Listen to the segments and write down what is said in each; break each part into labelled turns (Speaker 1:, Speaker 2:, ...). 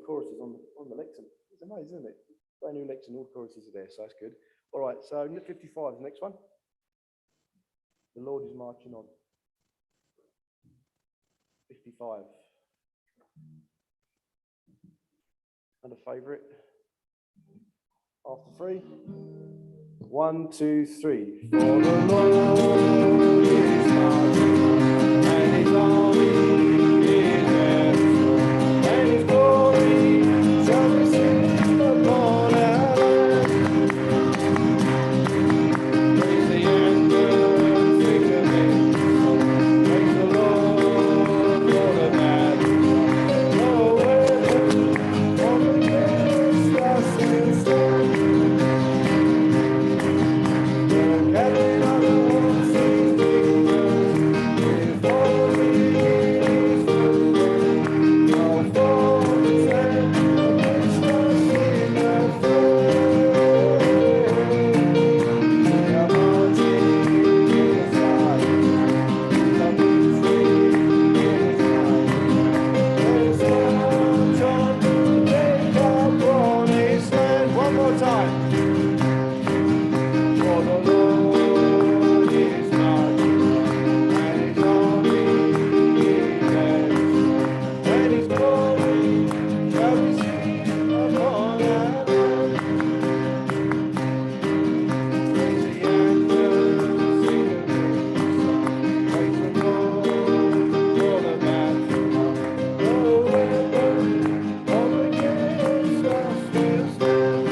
Speaker 1: choruses on the lectern. It's amazing, isn't it? Brand new lectern, all the choruses are there, so that's good. All right, so 55 is the next one. The Lord is marching on. 55. And a favourite. After 3. 1, 2, 3. For the Lord is marching and his army is there, and his glory shall be seen upon our land. Praise the anthem, sing the hymn. Praise the Lord for the battle. No weapon formed against us will stand. The captain of the horses is following his footsteps. No foe can stand against us in the fray. We are marching in his light. Some victory in his light. Let us march on, take our promised land. One more time. For the Lord is marching, and his army is there, and his glory shall be seen upon our land. Praise the anthem, sing the hymn, praise the Lord for the battle. No weapon formed against us will stand.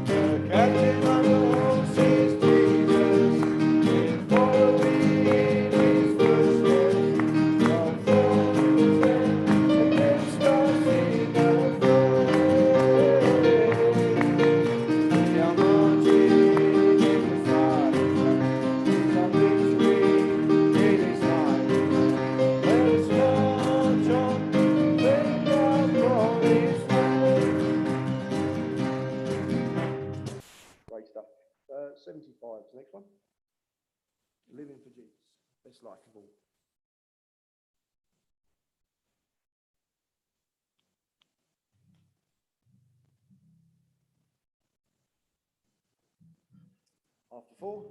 Speaker 1: The captain of the horse is Jesus, we're following in his footsteps. No foe can stand against us in the fray. We are marching in his light, some victory in his light. Let us march on, take our promised land. Great stuff. 75 is the next one. Living for Jesus. Best life of all. After 4.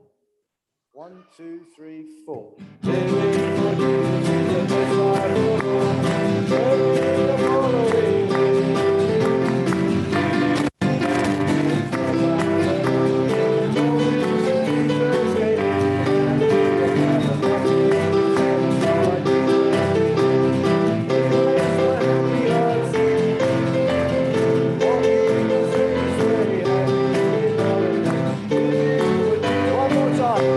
Speaker 1: 1, 2, 3, 4. Living for Jesus is the best life of all. Everything I'm following. One more time.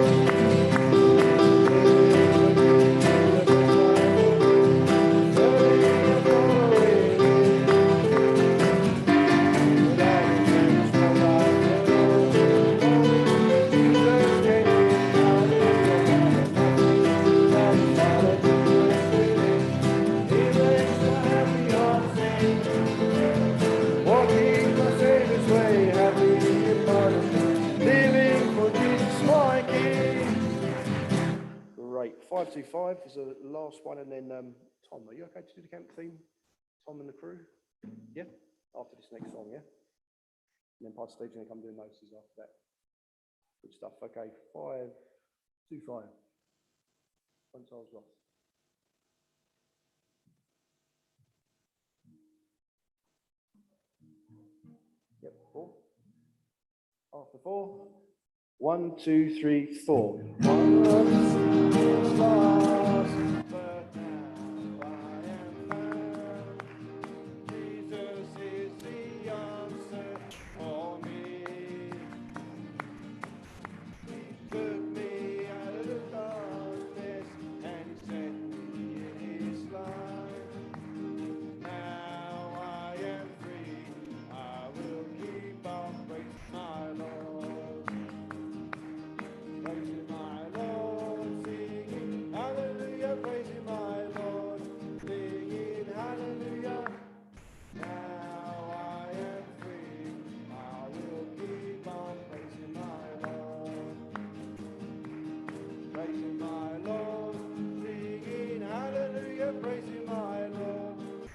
Speaker 1: Walking the Savior's way, happy in pardon, living for Jesus my King. Great. 525 is the last one, and then Tom, are you okay to do the camp theme? Tom and the crew? Yeah? After this next song, yeah? And then Pastor Steve's going to come do notices after that. Good stuff. Okay, 525. Once I was lost. Yep, 4. After 4. 1, 2, 3, 4. One was lost, but now I am found. Jesus is the answer for me. He took me out of the darkness and he set me in his light. Now I am free. I will keep on praising my Lord. Praising my Lord, singing hallelujah, praising my Lord, singing hallelujah. Now I am free, I will keep on praising my Lord. Praising my Lord, singing hallelujah, praising my Lord,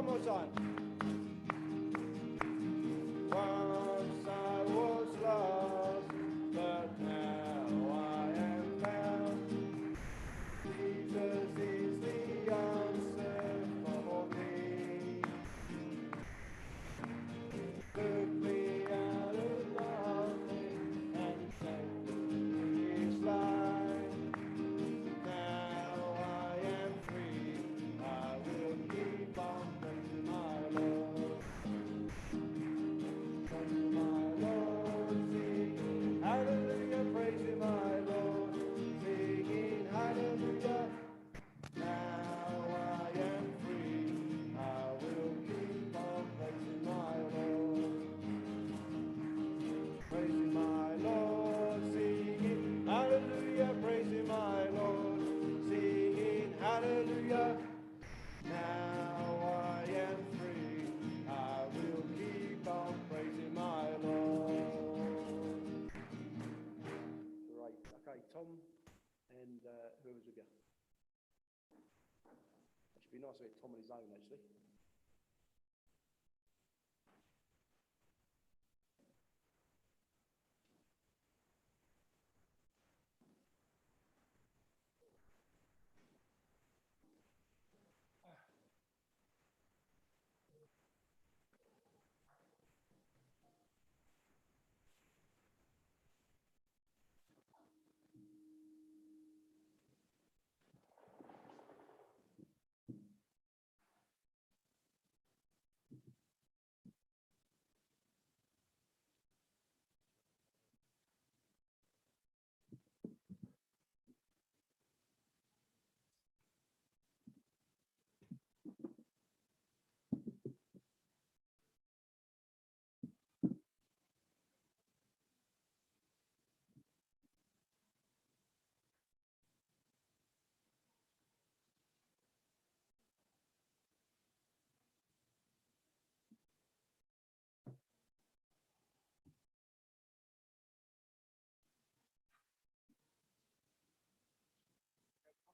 Speaker 1: more time. Once I was lost, but now I am found. Jesus is the answer for me. Took me out of darkness and saved me his life. Now I am free. I will keep on praising my Lord. Praising my Lord, singing hallelujah, praising my Lord, singing hallelujah. Now I am free. I will keep on praising my Lord. Praising my Lord, singing hallelujah, praising my Lord, singing hallelujah. Now I am free. I will keep on praising my Lord. Right. Okay, Tom and whoever's with you. It should be nice to get Tom on his own, actually.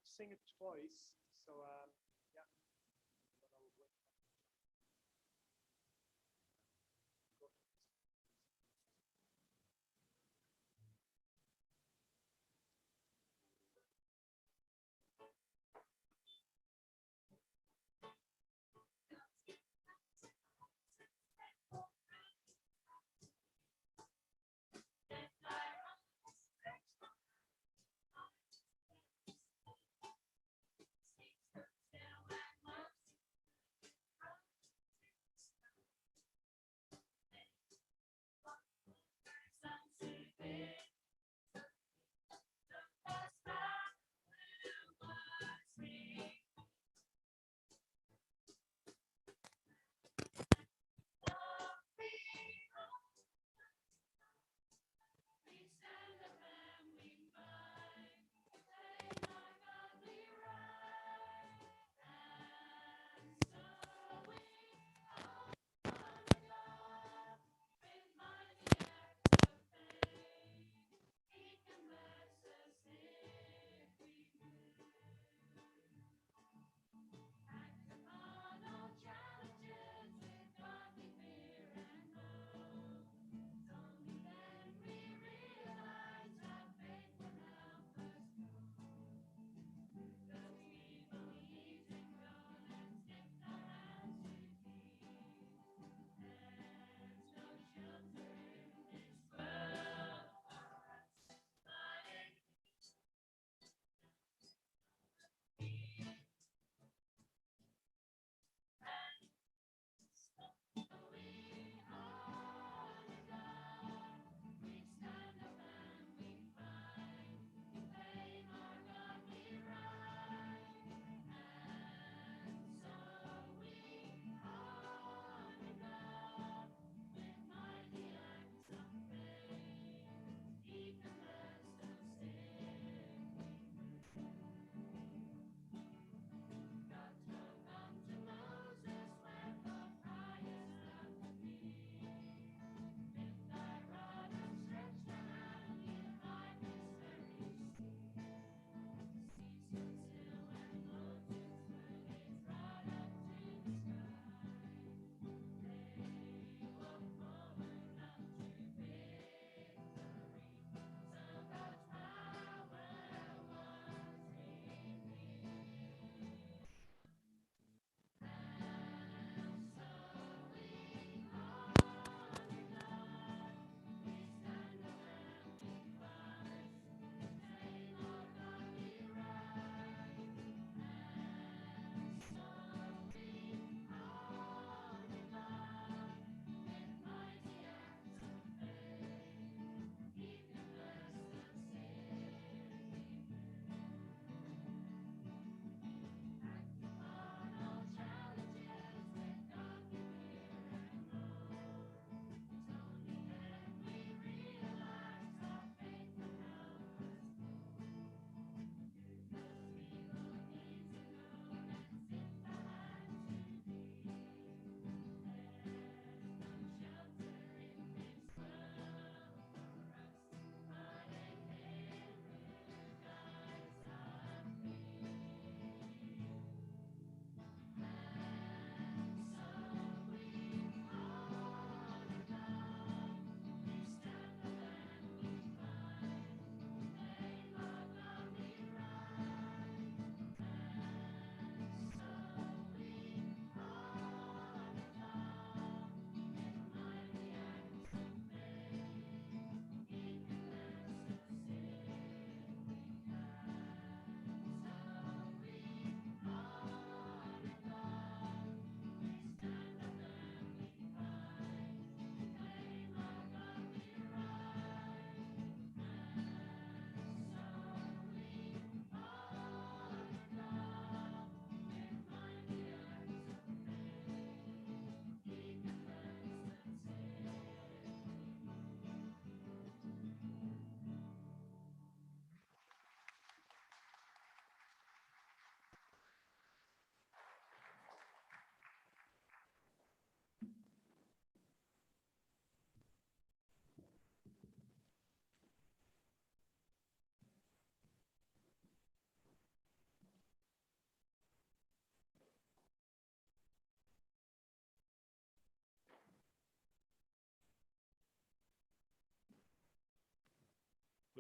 Speaker 2: Sing it twice, so yeah.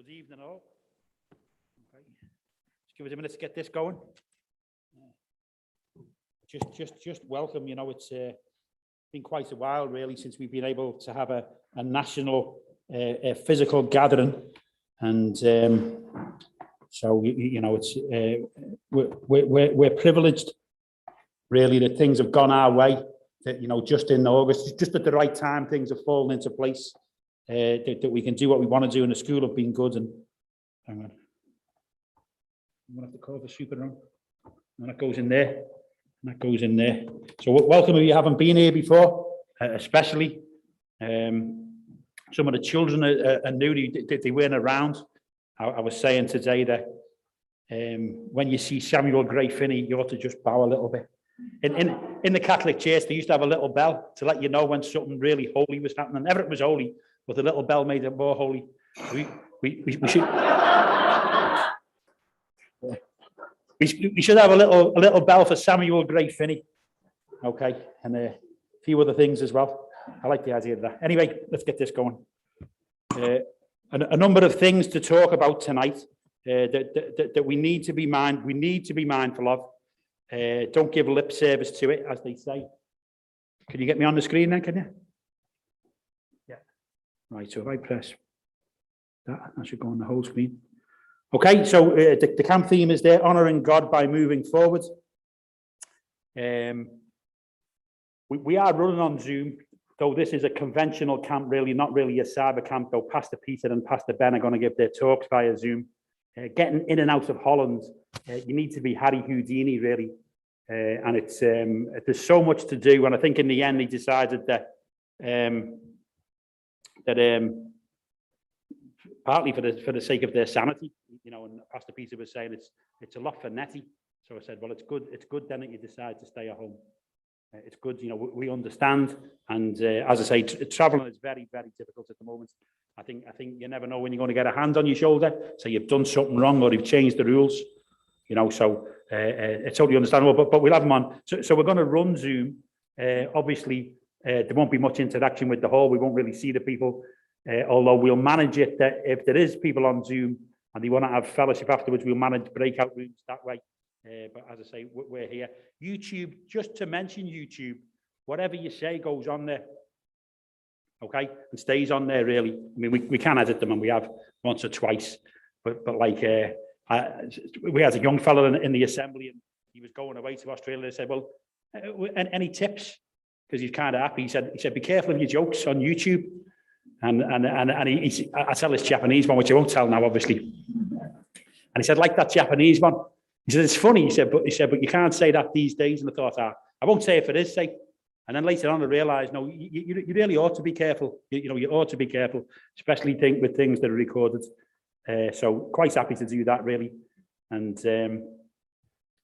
Speaker 3: Good evening, all. Okay. Just give us a minute to get this going. Just welcome. You know, it's been quite a while, really, since we've been able to have a national physical gathering, and so you know, it's we're privileged, really, that things have gone our way. That, you know, just in August, just at the right time, things have fallen into place. That we can do what we want to do, and the school have been good. And hang on, I'm gonna have to call the super room, and that goes in there, and that goes in there. So welcome if you haven't been here before, especially some of the children are new. They weren't around. I was saying today that when you see Samuel Gray Finney, you ought to just bow a little bit. In the Catholic Church, they used to have a little bell to let you know when something really holy was happening. Everything was holy, but the little bell made it more holy. We should have a little bell for Samuel Gray Finney, okay, and a few other things as well. I like the idea of that. Anyway, let's get this going. A number of things to talk about tonight that we need to be mindful of. Don't give lip service to it, as they say. Can you get me on the screen then, can you? Yeah. Right, so if I press that, I should go on the whole screen. Okay, so the camp theme is there, honouring God by moving forward. We are running on Zoom, though this is a conventional camp, really, not really a cyber camp, though Pastor Peter and Pastor Ben are going to give their talks via Zoom. Getting in and out of Holland, you need to be Harry Houdini, really. And it's there's so much to do, and I think in the end they decided that partly for the sake of their sanity, you know. And Pastor Peter was saying it's a lot for Nettie, so I said, well, it's good then that you decide to stay at home. It's good, you know, we understand, and as I say, traveling is very, very difficult at the moment. I think you never know when you're going to get a hand on your shoulder, so you've done something wrong or you've changed the rules, you know. So it's totally understandable. But we'll have them on. So we're going to run Zoom. Obviously, there won't be much interaction with the hall. We won't really see the people, although we'll manage it that if there is people on Zoom and they want to have fellowship afterwards, we'll manage breakout rooms that way. But as I say, we're here. YouTube, just to mention YouTube, whatever you say goes on there. Okay, and stays on there, really. I mean, we can edit them, and we have once or twice, but like we had a young fellow in the assembly, and he was going away to Australia. I said, well, any tips? Because he's kind of happy. He said, be careful of your jokes on YouTube. And I tell this Japanese one, which I won't tell now, obviously. And he said, like that Japanese one. He said, it's funny. He said, but you can't say that these days. And I thought, I won't say it for his sake. And then later on, I realised, no, you really ought to be careful. You know, you ought to be careful, especially with things that are recorded. So quite happy to do that, really. And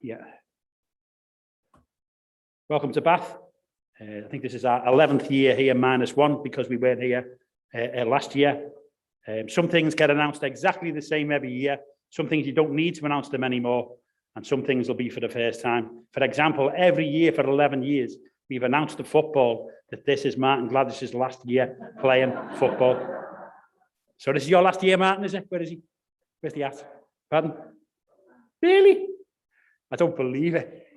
Speaker 3: yeah. Welcome to Bath. I think this is our 11th year here, -1, because we weren't here last year. Some things get announced exactly the same every year. Some things you don't need to announce them anymore. And some things will be for the first time. For example, every year for 11 years, we've announced the football that this is Martin Gladdish's last year playing football. So this is your last year, Martin, is it? Where is he? Where's the hat? Pardon? Really? I don't believe it.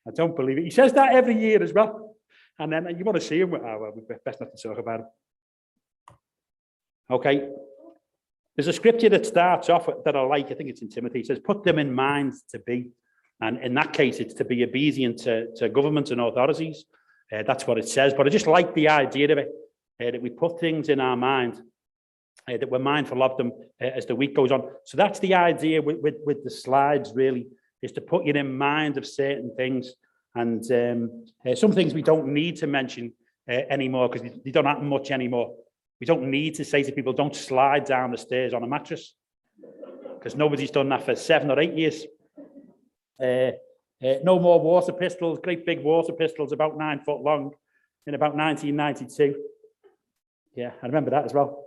Speaker 3: I don't believe it. He says that every year as well. And then you want to see him. Oh, well, we're best not to talk about it. Okay. There's a scripture that starts off that I like. I think it's in Timothy. It says, put them in mind to be. And in that case, it's to be obedient to government and authorities. That's what it says. But I just like the idea of it, that we put things in our mind, that we're mindful of them as the week goes on. So that's the idea with the slides, really, is to put you in mind of certain things. And some things we don't need to mention anymore because they don't happen much anymore. We don't need to say to people, don't slide down the stairs on a mattress, because nobody's done that for 7 or 8 years. No more water pistols, great big water pistols about 9 foot long in about 1992. Yeah, I remember that as well.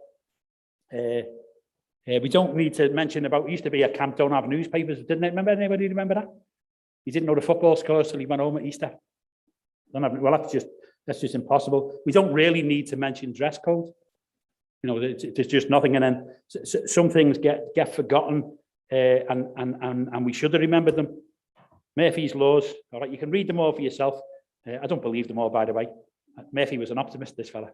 Speaker 3: We don't need to mention about, it used to be a camp don't have newspapers, didn't it? Remember, anybody remember that? He didn't know the football scores till he went home at Easter. Don't have, well, that's just impossible. We don't really need to mention dress code. You know, there's just nothing, and then some things get forgotten, and we should have remembered them. Murphy's laws. All right, you can read them all for yourself. I don't believe them all, by the way. Murphy was an optimist, this fella.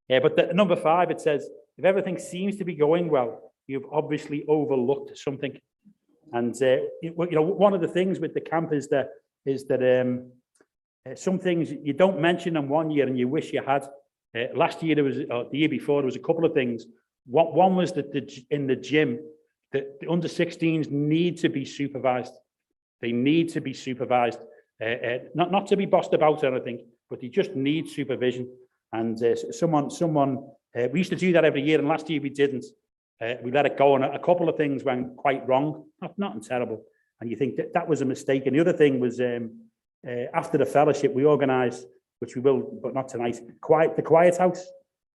Speaker 3: Yeah, but number 5, it says, if everything seems to be going well, you've obviously overlooked something. And you know, one of the things with the camp is that some things you don't mention them one year and you wish you had. Last year, the year before, there was a couple of things. One was that in the gym, the under 16s need to be supervised. They need to be supervised, not to be bossed about or anything, but they just need supervision. And we used to do that every year, and last year we didn't. We let it go, and a couple of things went quite wrong, nothing terrible. And you think that was a mistake. And the other thing was, after the fellowship, we organised, which we will, but not tonight, the Quiet House.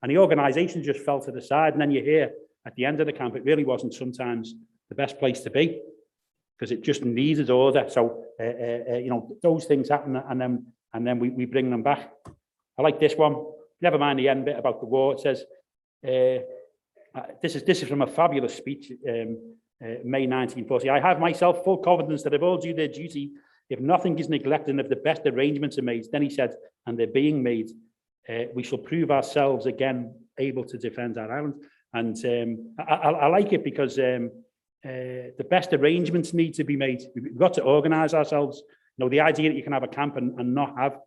Speaker 3: And the organisation just fell to the side. And then you hear at the end of the camp, it really wasn't sometimes the best place to be, because it just needed order. So, you know, those things happen, and then we bring them back. I like this one. Never mind the end bit about the war. It says, this is from a fabulous speech, May 1940. I have myself full confidence that if all do their duty, if nothing is neglected and if the best arrangements are made, then he said, and they're being made, we shall prove ourselves again able to defend our island. And I like it because the best arrangements need to be made. We've got to organise ourselves. You know, the idea that you can have a camp and not have,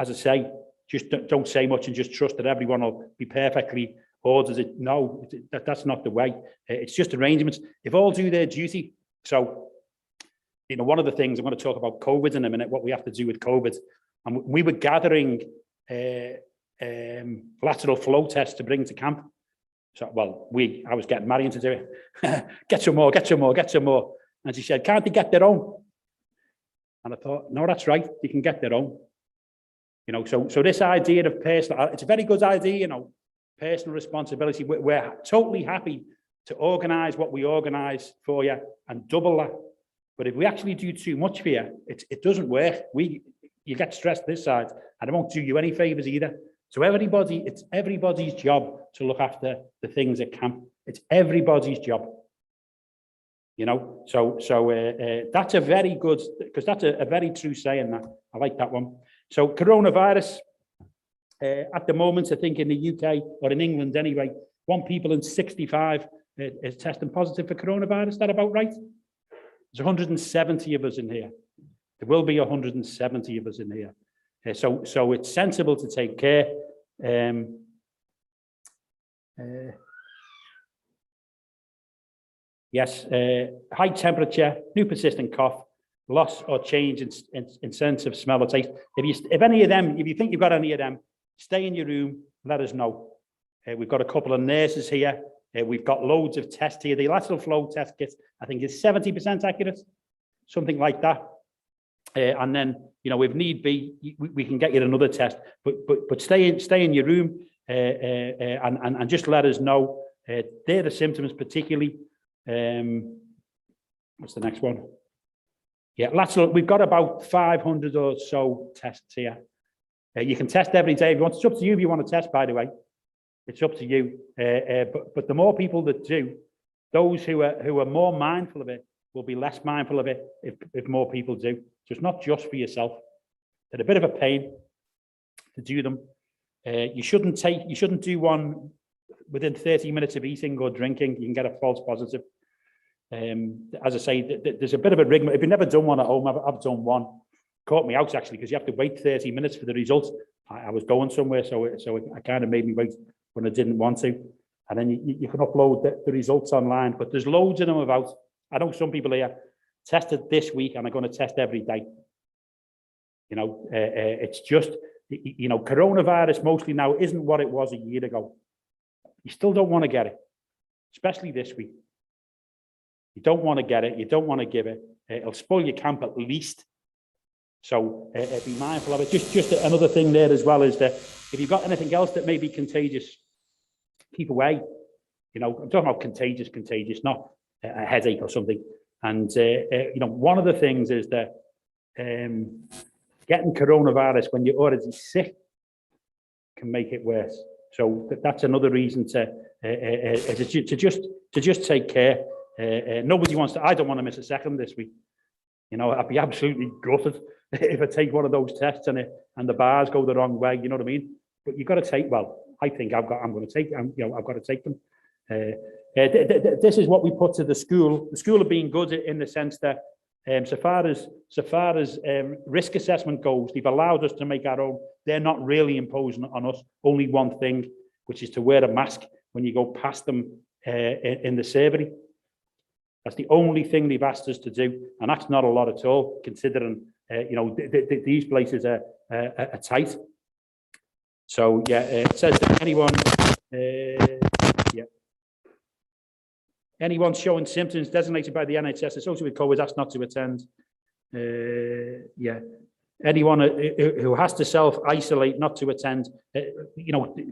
Speaker 3: as I say, just don't say much and just trust that everyone will be perfectly ordered. No, that's not the way. It's just arrangements. If all do their duty. So, you know, one of the things I'm going to talk about COVID in a minute, what we have to do with COVID. And we were gathering lateral flow tests to bring to camp. So, well, I was getting Marion to do it. Get some more. And she said, can't they get their own? And I thought, no, that's right. They can get their own. You know, so this idea of personal, it's a very good idea, you know, personal responsibility. We're totally happy to organise what we organise for you and double that. But if we actually do too much for you, it doesn't work. You get stressed this side, and it won't do you any favours either. So it's everybody's job to look after the things at camp. It's everybody's job. You know, so that's a very good, because that's a very true saying. That I like that one. So coronavirus, at the moment, I think in the UK or in England anyway, 1 people in 65 is testing positive for coronavirus. Is that about right? There's 170 of us in here. There will be 170 of us in here. So it's sensible to take care. Yes, high temperature, new persistent cough, loss or change in sense of smell or taste. If any of them, if you think you've got any of them, stay in your room, let us know. We've got a couple of nurses here. We've got loads of tests here. The lateral flow test kit, I think, is 70% accurate, something like that. And then, you know, if need be, we can get you another test. But stay in your room and just let us know. They're the symptoms, particularly. What's the next one? Yeah, lateral. We've got about 500 or so tests here. You can test every day if you want. It's up to you if you want to test, by the way. It's up to you. But the more people that do, those who are more mindful of it will be less mindful of it if more people do. So it's not just for yourself. They're a bit of a pain to do them. You shouldn't do one within 30 minutes of eating or drinking. You can get a false positive. As I say, there's a bit of a rigmarole. If you've never done one at home, I've done one. Caught me out actually, because you have to wait 30 minutes for the results. I was going somewhere, so it kind of made me wait when I didn't want to. And then you can upload the results online, but there's loads of them about. I know some people here tested this week and are going to test every day. You know, it's just, you know, coronavirus mostly now isn't what it was a year ago. You still don't want to get it, especially this week. You don't want to get it. You don't want to give it. It'll spoil your camp at least. So be mindful of it. Just another thing there as well is that if you've got anything else that may be contagious, keep away. You know, I'm talking about contagious, not a headache or something. And, you know, one of the things is that getting coronavirus when you're already sick can make it worse. So that's another reason to just take care. Nobody wants to. I don't want to miss a second this week. You know, I'd be absolutely gutted if I take one of those tests and the bars go the wrong way. You know what I mean? But you've got to take. Well, I think I'm going to take. I've got to take them. This is what we put to the school. The school have been good in the sense that so far as risk assessment goes, they've allowed us to make our own. They're not really imposing on us only one thing, which is to wear a mask when you go past them in the servery. That's the only thing they've asked us to do, and that's not a lot at all, considering these places are tight. So yeah, it says that anyone showing symptoms designated by the NHS associated with COVID asked not to attend. Anyone who has to self-isolate not to attend.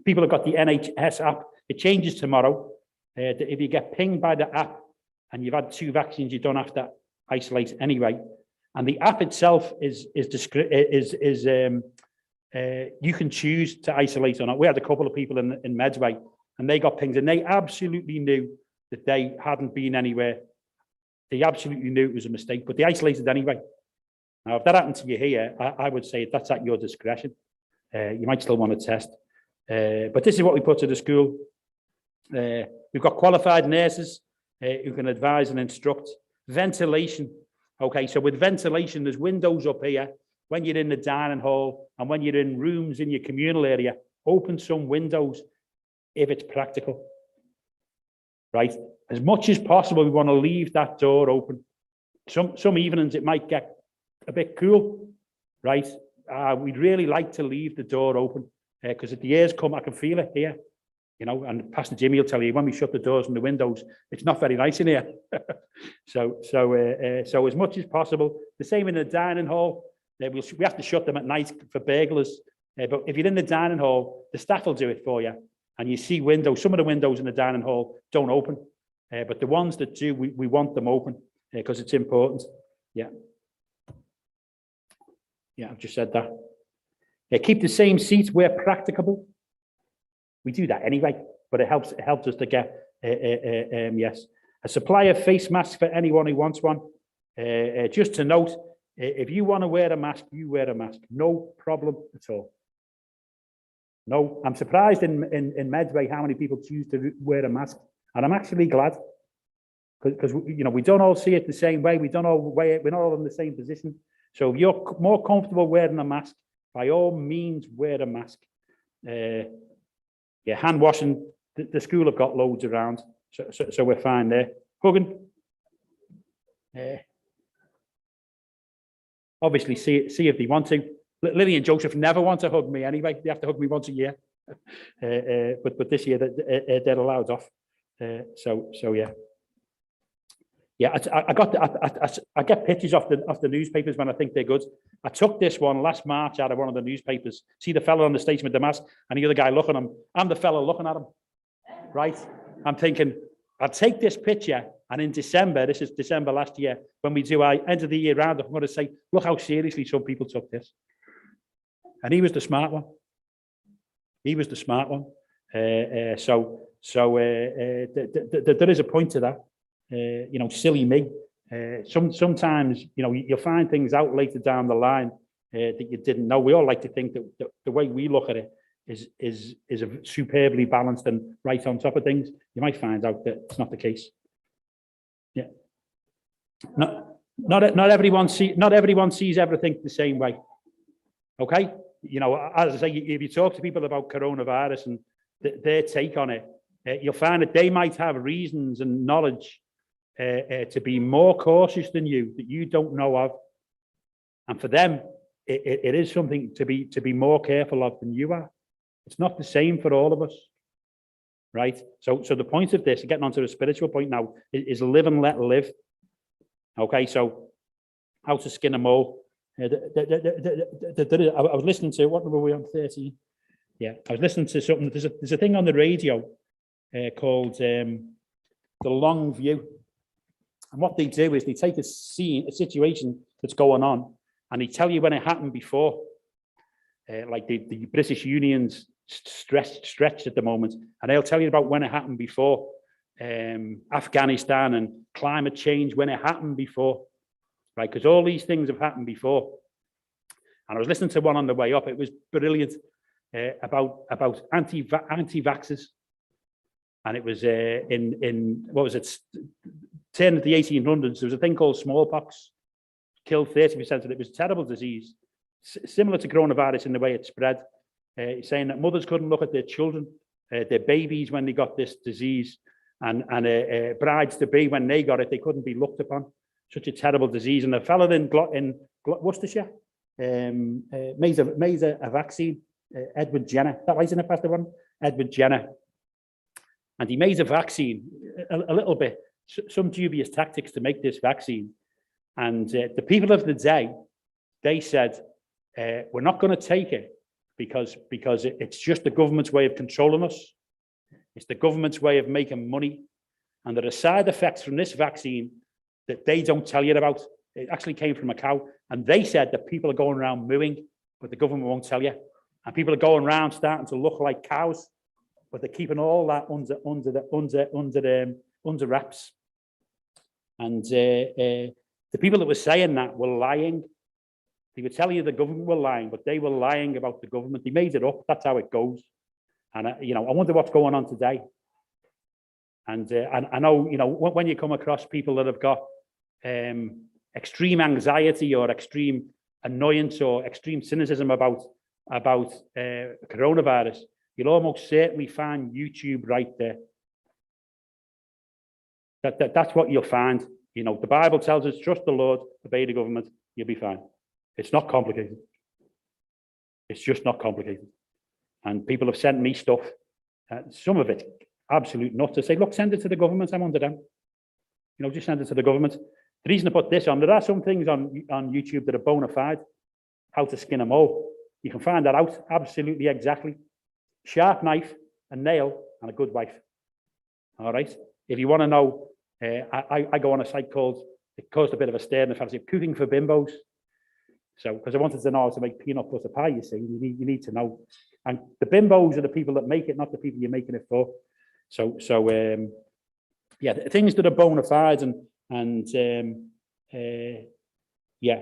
Speaker 3: People have got the NHS app. It changes tomorrow. If you get pinged by the app and you've had 2 vaccines, you don't have to isolate anyway. And the app itself is you can choose to isolate or not. We had a couple of people in Medway, and they got pinged, and they absolutely knew that they hadn't been anywhere. They absolutely knew it was a mistake, but they isolated anyway. Now, if that happened to you here, I would say that's at your discretion. You might still want to test. But this is what we put to the school. We've got qualified nurses who can advise and instruct. Ventilation. Okay, so with ventilation, there's windows up here. When you're in the dining hall and when you're in rooms in your communal area, open some windows if it's practical. Right? As much as possible, we want to leave that door open. Some evenings it might get a bit cool, right? We'd really like to leave the door open because as the years come, I can feel it here, and Pastor Jimmy will tell you when we shut the doors and the windows, it's not very nice in here. So as much as possible, the same in the dining hall. We have to shut them at night for burglars. But if you're in the dining hall, the staff will do it for you. And you see windows, some of the windows in the dining hall don't open. But the ones that do, we want them open because it's important. Yeah. Yeah, I've just said that. Keep the same seats where practicable. We do that anyway, but it helps us to get, yes. A supply of face masks for anyone who wants one. Just to note, if you want to wear a mask, you wear a mask. No problem at all. No, I'm surprised in Medway how many people choose to wear a mask. And I'm actually glad because we don't all see it the same way. We're not all in the same position. So if you're more comfortable wearing a mask, by all means, wear a mask. Hand washing, the school have got loads around. So we're fine there. Hugging. Obviously, see if they want to. Lily and Joseph never want to hug me anyway. They have to hug me once a year. But this year they're allowed off. So yeah. Yeah, I get pictures off the newspapers when I think they're good. I took this one last March out of one of the newspapers. See the fellow on the station with the mask and the other guy looking at him. I'm the fellow looking at him, right? I'm thinking, I'll take this picture and in December, this is December last year, when we do our end of the year roundup, I'm going to say, look how seriously some people took this. And he was the smart one. He was the smart one. There is a point to that. Silly me. Sometimes, you'll find things out later down the line that you didn't know. We all like to think that the way we look at it is superbly balanced and right on top of things. You might find out that it's not the case. Yeah. Not everyone sees everything the same way. Okay. As I say, if you talk to people about coronavirus and their take on it, you'll find that they might have reasons and knowledge to be more cautious than you that you don't know of, and for them, it is something to be more careful of than you are. It's not the same for all of us, right? So the point of this, getting onto the spiritual point now, is live and let live. Okay, so how to skin a mole. I was listening to, what number were we on, 13? Yeah, I was listening to something. There's a thing on the radio called The Long View. And what they do is they take a situation that's going on, and they tell you when it happened before. Like the British Union's stretched at the moment. And they'll tell you about when it happened before, Afghanistan and climate change, when it happened before, right? Because all these things have happened before. And I was listening to one on the way up. It was brilliant, about anti-vaxxers. And it was in what was it, turn of the 1800s, there was a thing called smallpox, killed 30% of it. It was a terrible disease, similar to coronavirus in the way it spread, saying that mothers couldn't look at their children, their babies when they got this disease, and brides-to-be, when they got it, they couldn't be looked upon. Such a terrible disease. And a fellow in Worcestershire made a vaccine, Edward Jenner. That right, isn't it, Pastor One? Edward Jenner. And he made a vaccine, a little bit, some dubious tactics to make this vaccine. And the people of the day, they said, we're not going to take it because it's just the government's way of controlling us. It's the government's way of making money. And there are side effects from this vaccine that they don't tell you about. It actually came from a cow. And they said that people are going around mooing, but the government won't tell you. And people are going around starting to look like cows, but they're keeping all that under wraps. And the people that were saying that were lying. They were telling you the government were lying, but they were lying about the government. They made it up. That's how it goes. And I wonder what's going on today. And I know, when you come across people that have got extreme anxiety or extreme annoyance or extreme cynicism about coronavirus, you'll almost certainly find YouTube right there. That's what you'll find. The Bible tells us, trust the Lord, obey the government, you'll be fine. It's not complicated. It's just not complicated. And people have sent me stuff, some of it absolute nuts, to say, look, send it to the government, I'm under them. Just send it to the government. The reason I put this on, there are some things on YouTube that are bona fide, how to skin a mole. You can find that out absolutely exactly. Sharp knife, a nail, and a good wife. All right? If you want to know, I go on a site called, it caused a bit of a stir in the fancy, Cooking for Bimbos. So, because I wanted to know how to make peanut butter pie, you see, you need to know. And the bimbos are the people that make it, not the people you're making it for. So yeah, things that are bona fide and yeah.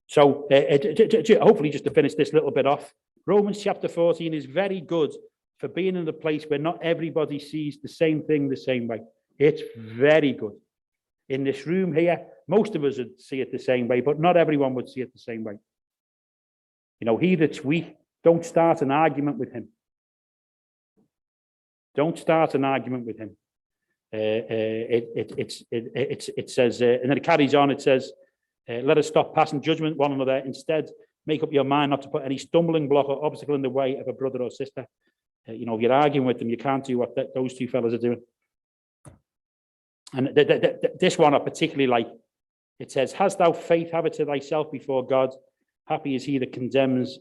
Speaker 3: So hopefully, just to finish this little bit off, Romans chapter 14 is very good for being in a place where not everybody sees the same thing the same way. It's very good. In this room here, most of us would see it the same way, but not everyone would see it the same way. He that's weak, don't start an argument with him. Don't start an argument with him. It says, and then it carries on, it says, let us stop passing judgment one another. Instead, make up your mind not to put any stumbling block or obstacle in the way of a brother or sister. If you're arguing with them, you can't do what those two fellas are doing. And this one I particularly like. It says, "Hast thou faith, have it to thyself before God. Happy is he that condemns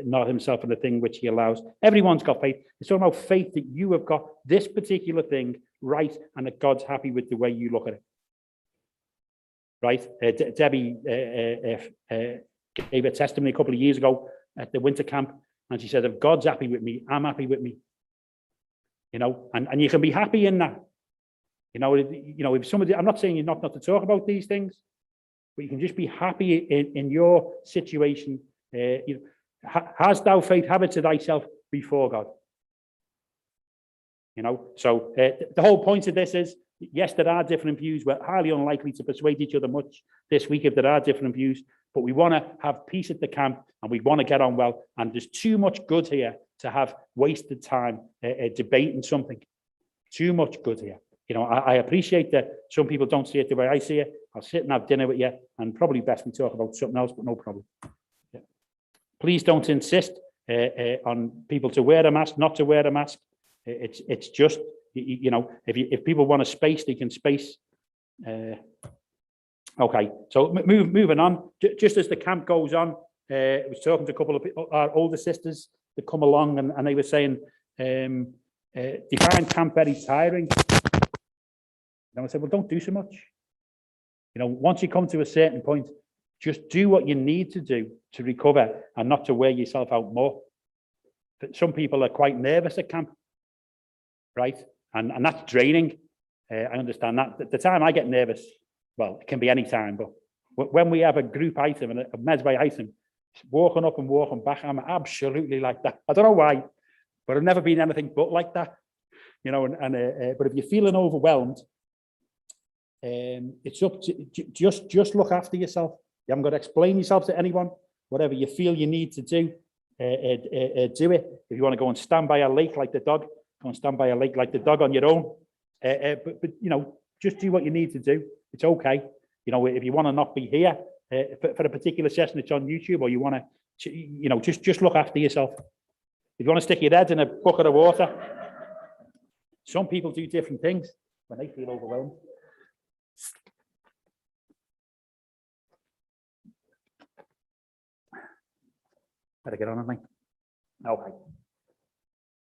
Speaker 3: not himself in the thing which he allows." Everyone's got faith. It's talking about faith that you have got this particular thing right and that God's happy with the way you look at it. Right? Debbie gave a testimony a couple of years ago at the winter camp, and she said, if God's happy with me, I'm happy with me. And you can be happy in that. If somebody, I'm not saying you're not to talk about these things, but you can just be happy in your situation. Has thou faith, have it to thyself before God. So the whole point of this is, yes, there are different views. We're highly unlikely to persuade each other much this week if there are different views, but we want to have peace at the camp and we want to get on well. And there's too much good here to have wasted time debating something. Too much good here. I appreciate that some people don't see it the way I see it. I'll sit and have dinner with you, and probably best we talk about something else, but no problem. Yeah. Please don't insist on people to wear a mask, not to wear a mask. It's just, if people want to space, they can space. Okay, so moving on. Just as the camp goes on, I was talking to a couple of our older sisters that come along, and they were saying, they find camp very tiring. And I said, well, don't do so much. Once you come to a certain point, just do what you need to do to recover and not to wear yourself out more. Some people are quite nervous at camp, right? And that's draining. I understand that. The time I get nervous, well, it can be any time, but when we have a group item and a Mesbay item, walking up and walking back, I'm absolutely like that. I don't know why, but I've never been anything but like that, you know. But if you're feeling overwhelmed, it's up to just look after yourself. You haven't got to explain yourself to anyone. Whatever you feel you need to do, do it. If you want to go and stand by a lake like the dog, go and stand by a lake like the dog on your own. But you know, just do what you need to do. It's okay. You know, if you want to not be here for a particular session, it's on YouTube, or you want to, you know, just look after yourself. If you want to stick your head in a bucket of water, some people do different things when they feel overwhelmed. Better get on with me. Okay.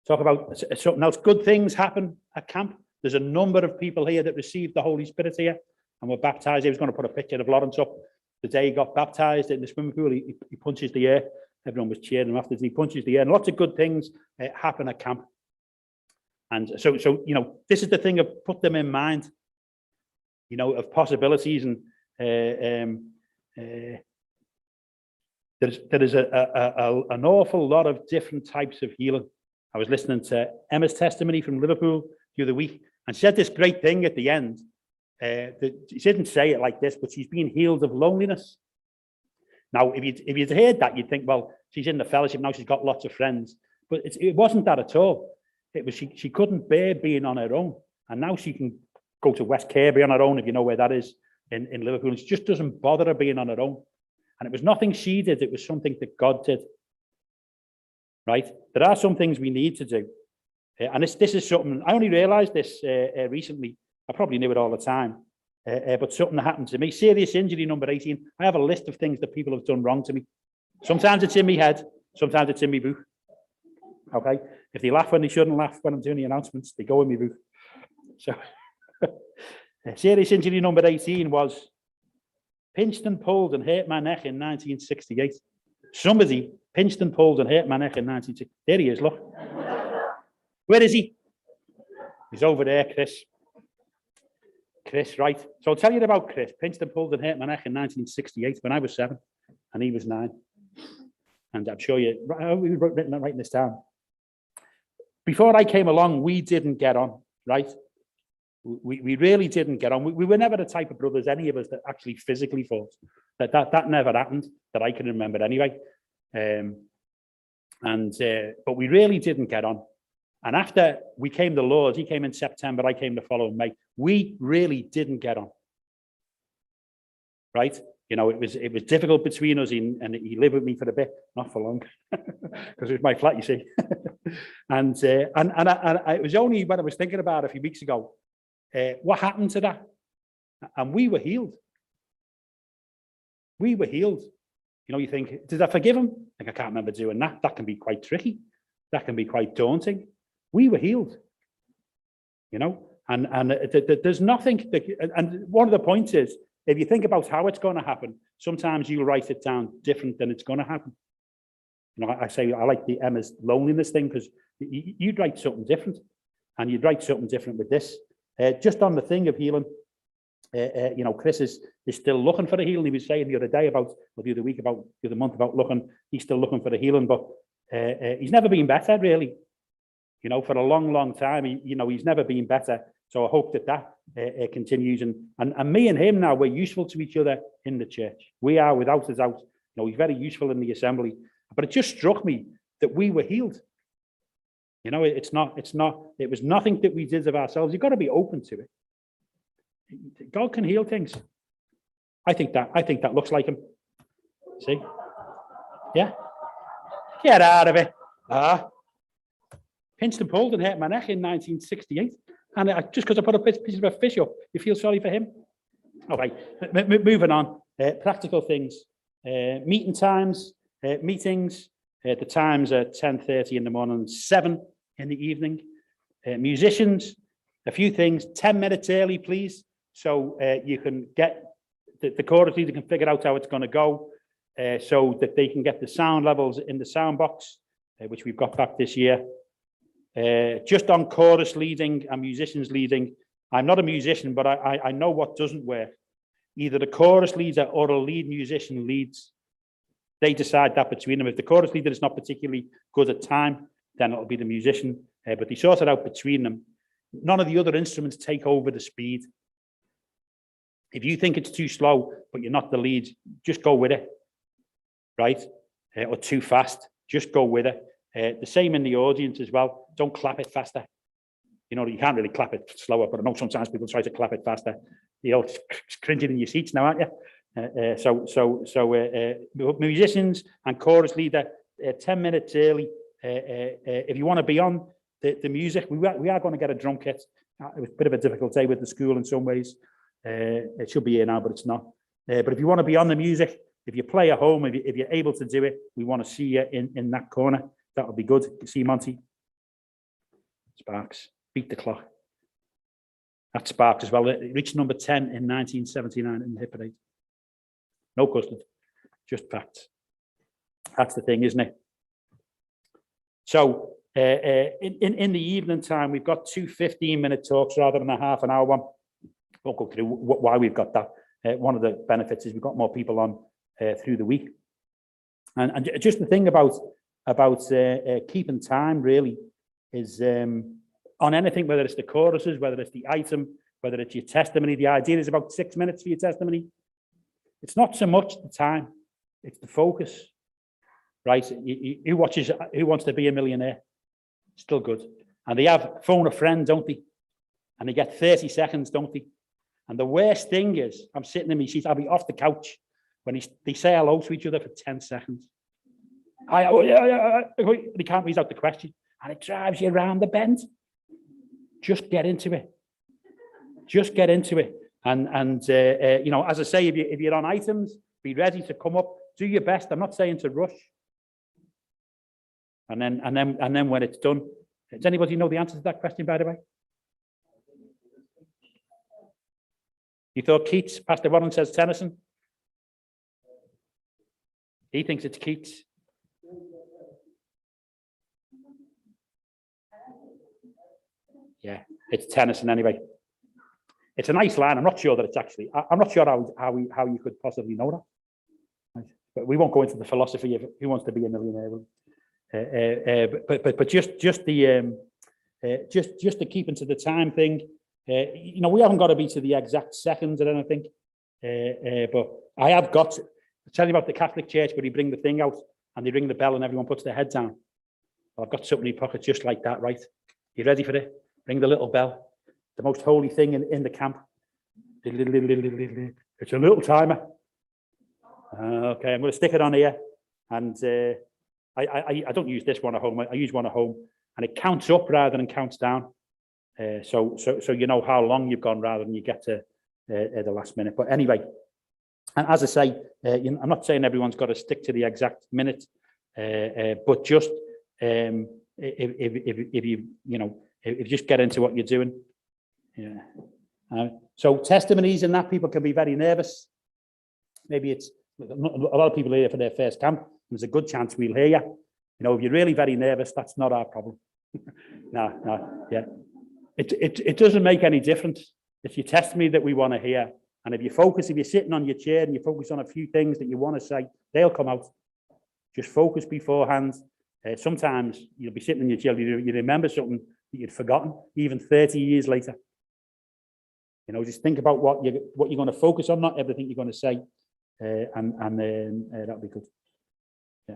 Speaker 3: Talk about something else. Good things happen at camp. There's a number of people here that received the Holy Spirit here and were baptized. He was going to put a picture of Lawrence up the day he got baptized in the swimming pool. He punches the air. Everyone was cheering him after. He punches the air, and lots of good things happen at camp. And so you know, this is the thing of put them in mind, you know, of possibilities. And there is an awful lot of different types of healing. I was listening to Emma's testimony from Liverpool the other week, and she said this great thing at the end. She didn't say it like this, but she's been healed of loneliness. Now, if you'd heard that, you'd think, well, she's in the fellowship now, she's got lots of friends. But it wasn't that at all. It was she couldn't bear being on her own, and now she can go to West Kirby on her own, if you know where that is, in Liverpool. And she just doesn't bother her being on her own. And it was nothing she did, it was something that God did. Right? There are some things we need to do. And this is something, I only realised this recently. I probably knew it all the time. But something that happened to me, serious injury number 18. I have a list of things that people have done wrong to me. Sometimes it's in my head, sometimes it's in my book. Okay? If they laugh when they shouldn't laugh when I'm doing the announcements, they go in my book. So, serious injury number 18 was pinched and pulled and hurt my neck in 1968. Somebody pinched and pulled and hurt my neck in 1968. There he is, look. Where is he? He's over there, Chris. Chris, right. So I'll tell you about Chris. Pinched and pulled and hurt my neck in 1968 when I was 7 and he was 9. And I'm sure you, we were writing this down. Before I came along, we didn't get on, right? We really didn't get on. We were never the type of brothers, any of us, that actually physically fought. That never happened, that I can remember anyway. But we really didn't get on. And after we came to Lord, he came in September, I came the following May, we really didn't get on. Right? You know, it was difficult between us, and he lived with me for a bit, not for long, because it was my flat, you see. and it was only when I was thinking about it a few weeks ago, what happened to that? And we were healed. We were healed. You know, you think, did I forgive him? Like, I can't remember doing that. That can be quite tricky. That can be quite daunting. We were healed. You know, and there's nothing. And one of the points is, if you think about how it's going to happen, sometimes you'll write it down different than it's going to happen. You know, I say I like the Emma's loneliness thing, because you'd write something different, and you'd write something different with this. Just on the thing of healing, you know, Chris is still looking for the healing. He was saying the other day about, or the other week about, the other month about looking, he's still looking for the healing, but he's never been better, really. You know, for a long, long time, he's never been better. So I hope that continues. And me and him now, we're useful to each other in the church. We are, without a doubt. You know, he's very useful in the assembly. But it just struck me that we were healed. You know, it was nothing that we did of ourselves. You've got to be open to it. God can heal things. I think that looks like him. See? Yeah? Get out of it. Pinched and pulled and hurt my neck in 1968. And just because I put a piece of a fish up, you feel sorry for him? Okay, moving on. Practical things. Meeting times, meetings. The times are 10:30 in the morning, 7 in the evening. Musicians, a few things. 10 minutes early, please. So you can get the chorus leader can figure out how it's going to go, so that they can get the sound levels in the sound box. which we've got back this year. Just on chorus leading and musicians leading, I'm not a musician, but I know what doesn't work. Either the chorus leader or a lead musician leads. They decide that between them. If the chorus leader is not particularly good at time, then it'll be the musician. But they sort it out between them. None of the other instruments take over the speed. If you think it's too slow, but you're not the lead, just go with it, right? Or too fast, just go with it. The same in the audience as well. Don't clap it faster. You know, you can't really clap it slower, but I know sometimes people try to clap it faster. You know, it's cringing in your seats now, aren't you? So musicians and chorus leader, 10 minutes early. If you want to be on the music, we are going to get a drum kit. It was a bit of a difficult day with the school in some ways. It should be here now, but it's not. But if you want to be on the music, if you play at home, if you're able to do it, we want to see you in that corner. That would be good. See Monty. Sparks. Beat the clock. That's Sparks as well. It reached number 10 in 1979 in the hit parade. No custard, just facts. That's the thing, isn't it? So in the evening time, we've got 2 15-minute talks rather than a half an hour one. Won't go through why we've got that. One of the benefits is we've got more people on through the week. And just the thing about keeping time really is on anything, whether it's the choruses, whether it's the item, whether it's your testimony. The idea is about 6 minutes for your testimony. It's not so much the time, it's the focus, right? Who wants to be a millionaire? Still good. And they have phone a friend, don't they? And they get 30 seconds, don't they? And the worst thing is, I'm sitting in my seat, I'll be off the couch when they say hello to each other for 10 seconds. They can't read out the question. And it drives you around the bend. Just get into it. Just get into it. And you know, as I say, if you're on items, be ready to come up. Do your best. I'm not saying to rush. And then when it's done, does anybody know the answer to that question, by the way? You thought Keats? Pastor Warren says Tennyson. He thinks it's Keats. Yeah, it's Tennyson anyway. It's a nice line. I'm not sure that it's actually. I'm not sure how you could possibly know that. Right. But we won't go into the philosophy of who wants to be a millionaire. But just the keeping to the time thing. You know, we haven't got to be to the exact seconds, I don't think. But I have got to tell you about the Catholic Church where they bring the thing out and they ring the bell and everyone puts their head down. Well, I've got something in my pocket just like that, right? You ready for it? Ring the little bell. The most holy thing in the camp. It's a little timer. Okay, I'm going to stick it on here. And I don't use this one at home. I use one at home. And it counts up rather than counts down. So you know how long you've gone rather than you get to the last minute. But anyway, and as I say, you know, I'm not saying everyone's got to stick to the exact minute, but just if you just get into what you're doing. Yeah. So testimonies and that, people can be very nervous. Maybe it's a lot of people here for their first camp. There's a good chance we'll hear you. You know, if you're really very nervous, that's not our problem. No, yeah. It doesn't make any difference. It's your testimony that we want to hear. And if you're sitting on your chair and you focus on a few things that you want to say, they'll come out. Just focus beforehand. Sometimes you'll be sitting in your chair, you remember something that you'd forgotten, even 30 years later. You know, just think about what you're going to focus on, not everything you're going to say, and then that'll be good. Yeah.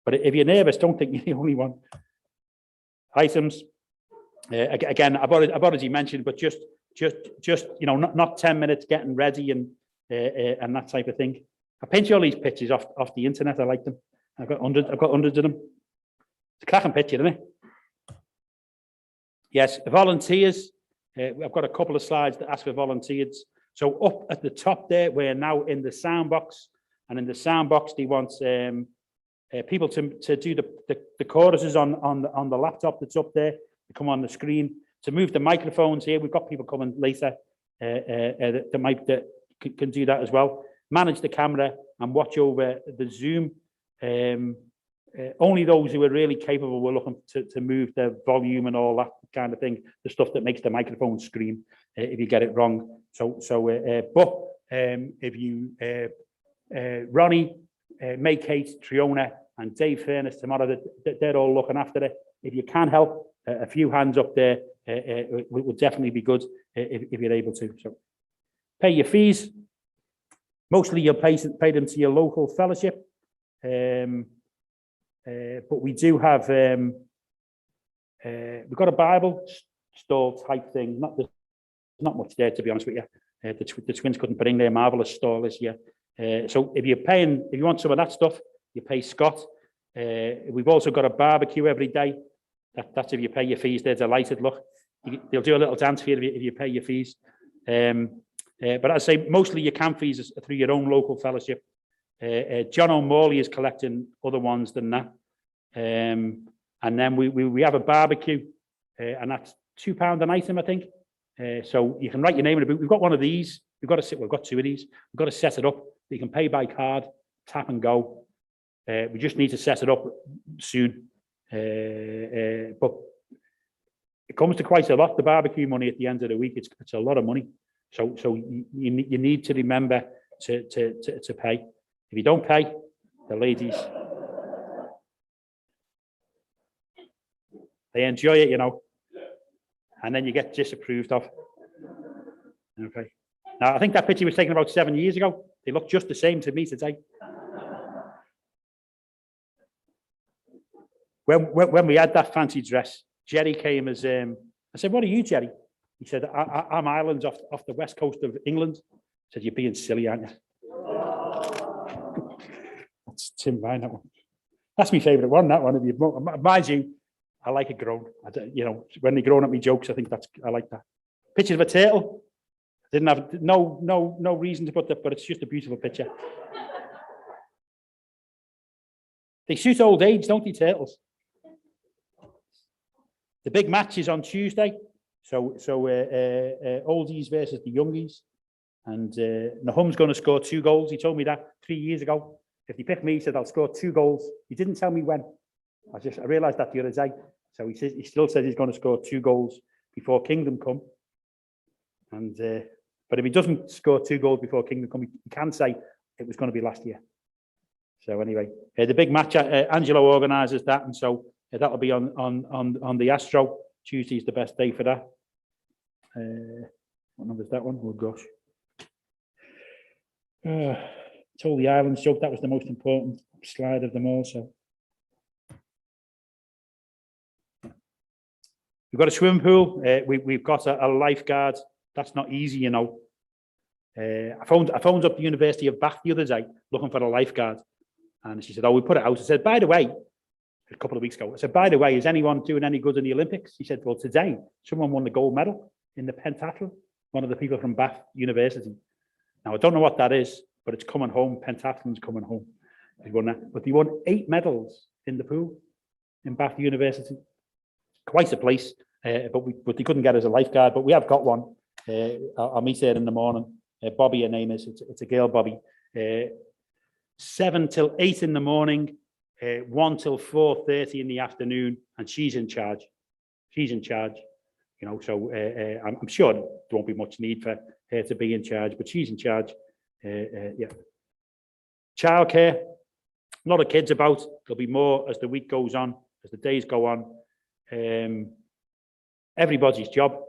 Speaker 3: But if you're nervous, don't think you're the only one. Items. Again, I've already mentioned, but just you know, not 10 minutes getting ready and that type of thing. I pinch all these pictures off the internet. I like them. I've got hundreds of them. It's a cracking picture, isn't it? Yes, volunteers. I've got a couple of slides that ask for volunteers. So up at the top there, we're now in the sound box, and in the sound box, they want people to do the choruses on the laptop that's up there, to come on the screen, to move the microphones here. We've got people coming later that can do that as well. Manage the camera and watch over the Zoom only those who are really capable were looking to move the volume and all that kind of thing, the stuff that makes the microphone scream if you get it wrong. But if you, Ronnie, May Kate, Triona, and Dave Furness tomorrow, they're all looking after it. If you can help, a few hands up there would definitely be good if you're able to. So pay your fees. Mostly you'll pay them to your local fellowship. But we do have, we've got a Bible stall type thing. There's not much there, to be honest with you. The twins couldn't bring their marvelous stall this year. So if you want some of that stuff, you pay Scott. We've also got a barbecue every day. That's if you pay your fees. They're delighted. Look, they'll do a little dance for you if you pay your fees. But I say mostly your camp fees are through your own local fellowship. John O'Malley is collecting other ones than that. And then we have a barbecue, and that's £2 an item, I think. So you can write your name in a book. We've got one of these. We've got two of these. We've got to set it up. You can pay by card, tap and go. We just need to set it up soon. But it comes to quite a lot. The barbecue money at the end of the week, it's a lot of money. So you need to remember to pay. If you don't pay, the ladies, they enjoy it, and then you get disapproved of. Okay. Now, I think that picture was taken about 7 years ago. They look just the same to me today. When we had that fancy dress, Jerry came as, I said, "What are you, Jerry?" He said, I'm Ireland off the west coast of England. I said, "You're being silly, aren't you?" That's Tim Ryan, that one. That's my favourite one, that one. Mind you, I like it grown. When they're growing at me jokes, I think I like that. Picture of a turtle. Didn't have no reason to put that, but it's just a beautiful picture. They suit old age, don't they, turtles? The big match is on Tuesday. So oldies versus the youngies. And Nahum's going to score 2 goals. He told me that 3 years ago. If he picked me, he said, "I'll score 2 goals." He didn't tell me when. I realised that the other day. So he still says he's going to score 2 goals before Kingdom Come. And but if he doesn't score 2 goals before Kingdom Come, he can say it was going to be last year. So anyway, the big match, Angelo organises that, and so that'll be on the Astro. Tuesday's the best day for that. What number is that one? Oh gosh. Told the Islands joke, that was the most important slide of them all. So we've got a swimming pool. We've got a lifeguard. That's not easy, I phoned up the University of Bath the other day looking for a lifeguard, and she said, "Oh, we put it out." I said, "By the way," a couple of weeks ago, I said, "By the way, is anyone doing any good in the Olympics?" She said, "Well, today someone won the gold medal in the pentathlon. One of the people from Bath University." Now I don't know what that is, but it's coming home. Pentathlon's coming home. They won that, but they won 8 medals in the pool in Bath University. Quite a place, but they couldn't get us a lifeguard. But we have got one. I'll meet her in the morning. Bobby, her name is. It's a girl, Bobby. 7 till 8 in the morning, 1 till 4:30 in the afternoon, and she's in charge. She's in charge. So I'm sure there won't be much need for her to be in charge, but she's in charge. Yeah. Childcare, a lot of kids about. There'll be more as the week goes on, as the days go on. Everybody's job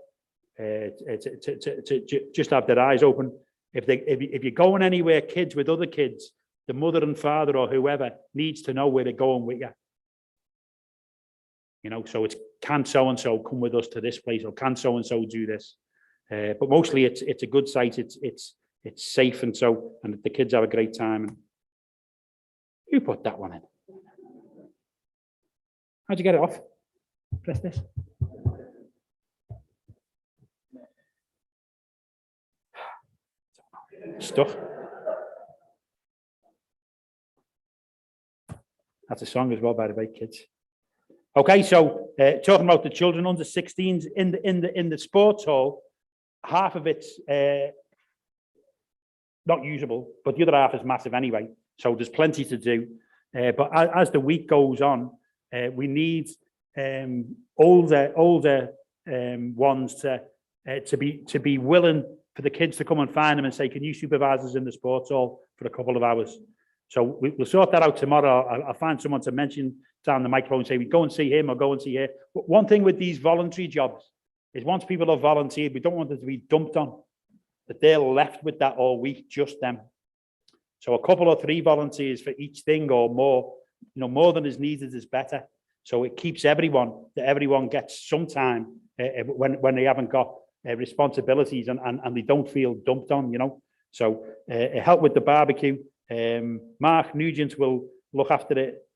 Speaker 3: to just have their eyes open. If you're going anywhere, kids with other kids, the mother and father or whoever needs to know where they're going with you. So it's, can so-and-so come with us to this place, or can so-and-so do this? But mostly it's a good site. It's safe, and the kids have a great time. And who put that one in? How'd you get it off? Press this. Stuff. That's a song as well, by the way, kids. Okay, so talking about the children under 16s in the sports hall, half of it's not usable, but the other half is massive anyway. So there's plenty to do. But as the week goes on, we need older ones to be willing for the kids to come and find them and say, can you supervise us in the sports hall for a couple of hours? So we'll sort that out tomorrow. I'll find someone to mention down the microphone and say, we go and see him or go and see her. But one thing with these voluntary jobs is once people have volunteered, we don't want them to be dumped on, that they're left with that all week, just them. So a couple or three volunteers for each thing or more, more than is needed is better. So it keeps everyone gets some time when they haven't got responsibilities and they don't feel dumped on, So help with the barbecue. Mark Nugent will look after it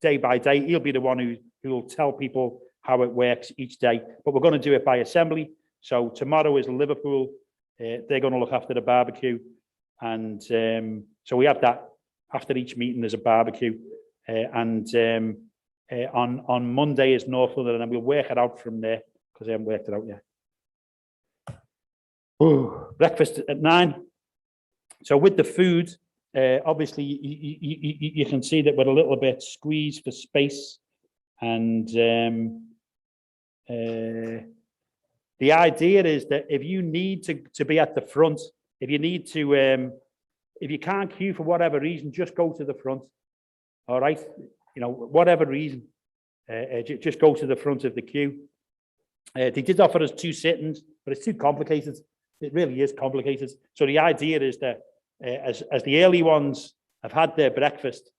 Speaker 3: day by day. He'll be the one who will tell people how it works each day. But we're going to do it by assembly. So tomorrow is Liverpool. They're going to look after the barbecue. And so we have that after each meeting. There's a barbecue. On Monday is North London, and we'll work it out from there because I haven't worked it out yet. Ooh, breakfast at 9. So with the food, obviously you can see that we're a little bit squeezed for space, and the idea is that if you need to be at the front, if you need to, if you can't queue for whatever reason, just go to the front. All right, whatever reason, just go to the front of the queue. They did offer us 2 sittings, but it's too complicated. It really is complicated. So the idea is that as the early ones have had their breakfast,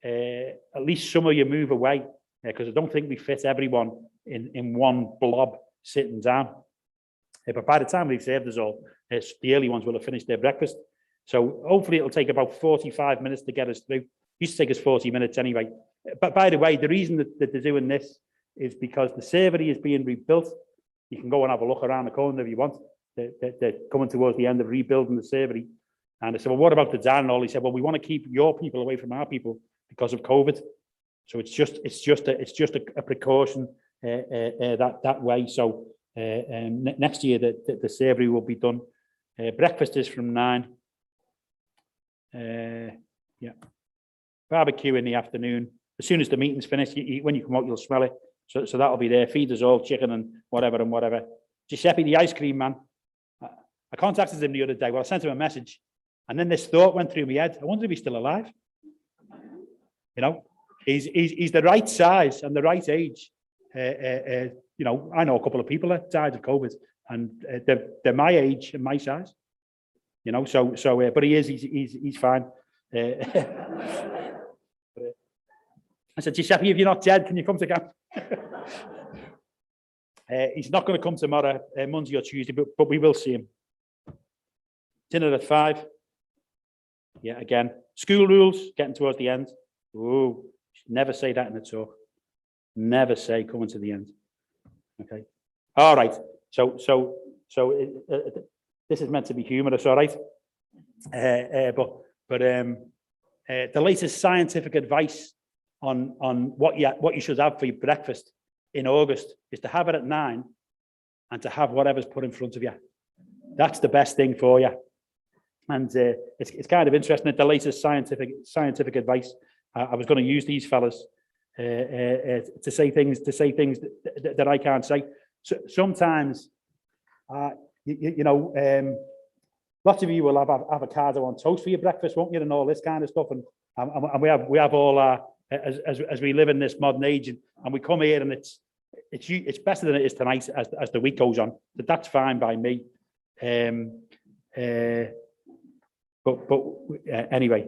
Speaker 3: at least some of you move away, because I don't think we fit everyone in one blob sitting down. But by the time they've served us all, the early ones will have finished their breakfast. So hopefully it'll take about 45 minutes to get us through. Used to take us 40 minutes anyway. But by the way, the reason that they're doing this is because the servery is being rebuilt. You can go and have a look around the corner if you want. They're coming towards the end of rebuilding the servery. And I said, well, what about the dining hall? He said, well, we want to keep your people away from our people because of COVID. So it's just a precaution that way. So next year the servery will be done. Breakfast is from 9. Yeah. Barbecue in the afternoon. As soon as the meeting's finished, when you come out, you'll smell it. So that'll be there. Feed us all chicken and whatever. Giuseppe, the ice cream man. I contacted him the other day. Well, I sent him a message, and then this thought went through my head. I wonder if he's still alive. He's the right size and the right age. I know a couple of people that died of COVID, and they're my age and my size. But he's fine. I said, Giuseppe, if you're not dead, can you come to camp? He's not going to come tomorrow, Monday or Tuesday, but we will see him. Dinner at 5. Yeah, again. School rules, getting towards the end. Ooh, never say that in a talk. Never say coming to the end. Okay. All right. So this is meant to be humorous, all right? But the latest scientific advice on what you should have for your breakfast in August is to have it at 9 and to have whatever's put in front of you. That's the best thing for you. And it's kind of interesting that the latest scientific advice. I was going to use these fellas to say things that I can't say. So sometimes, lots of you will have avocado on toast for your breakfast, won't you, and all this kind of stuff. And we have all our, as we live in this modern age, and we come here and it's better than it is tonight as the week goes on. But that's fine by me. Anyway,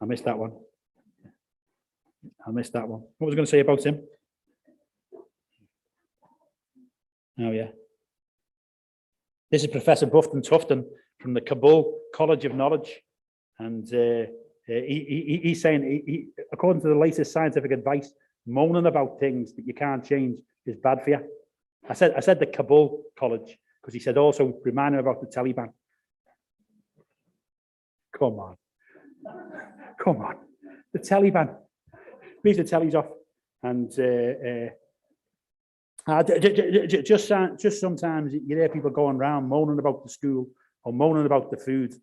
Speaker 3: I missed that one. What was I going to say about him? Oh yeah. This is Professor Bufton Tufton from the Kabul College of Knowledge, and he's saying, according to the latest scientific advice, moaning about things that you can't change is bad for you. I said the Kabul College because he said also remind him about the Taliban. Come on, the Taliban. Leave the tellies off, and just sometimes you hear people going around moaning about the school or moaning about the food.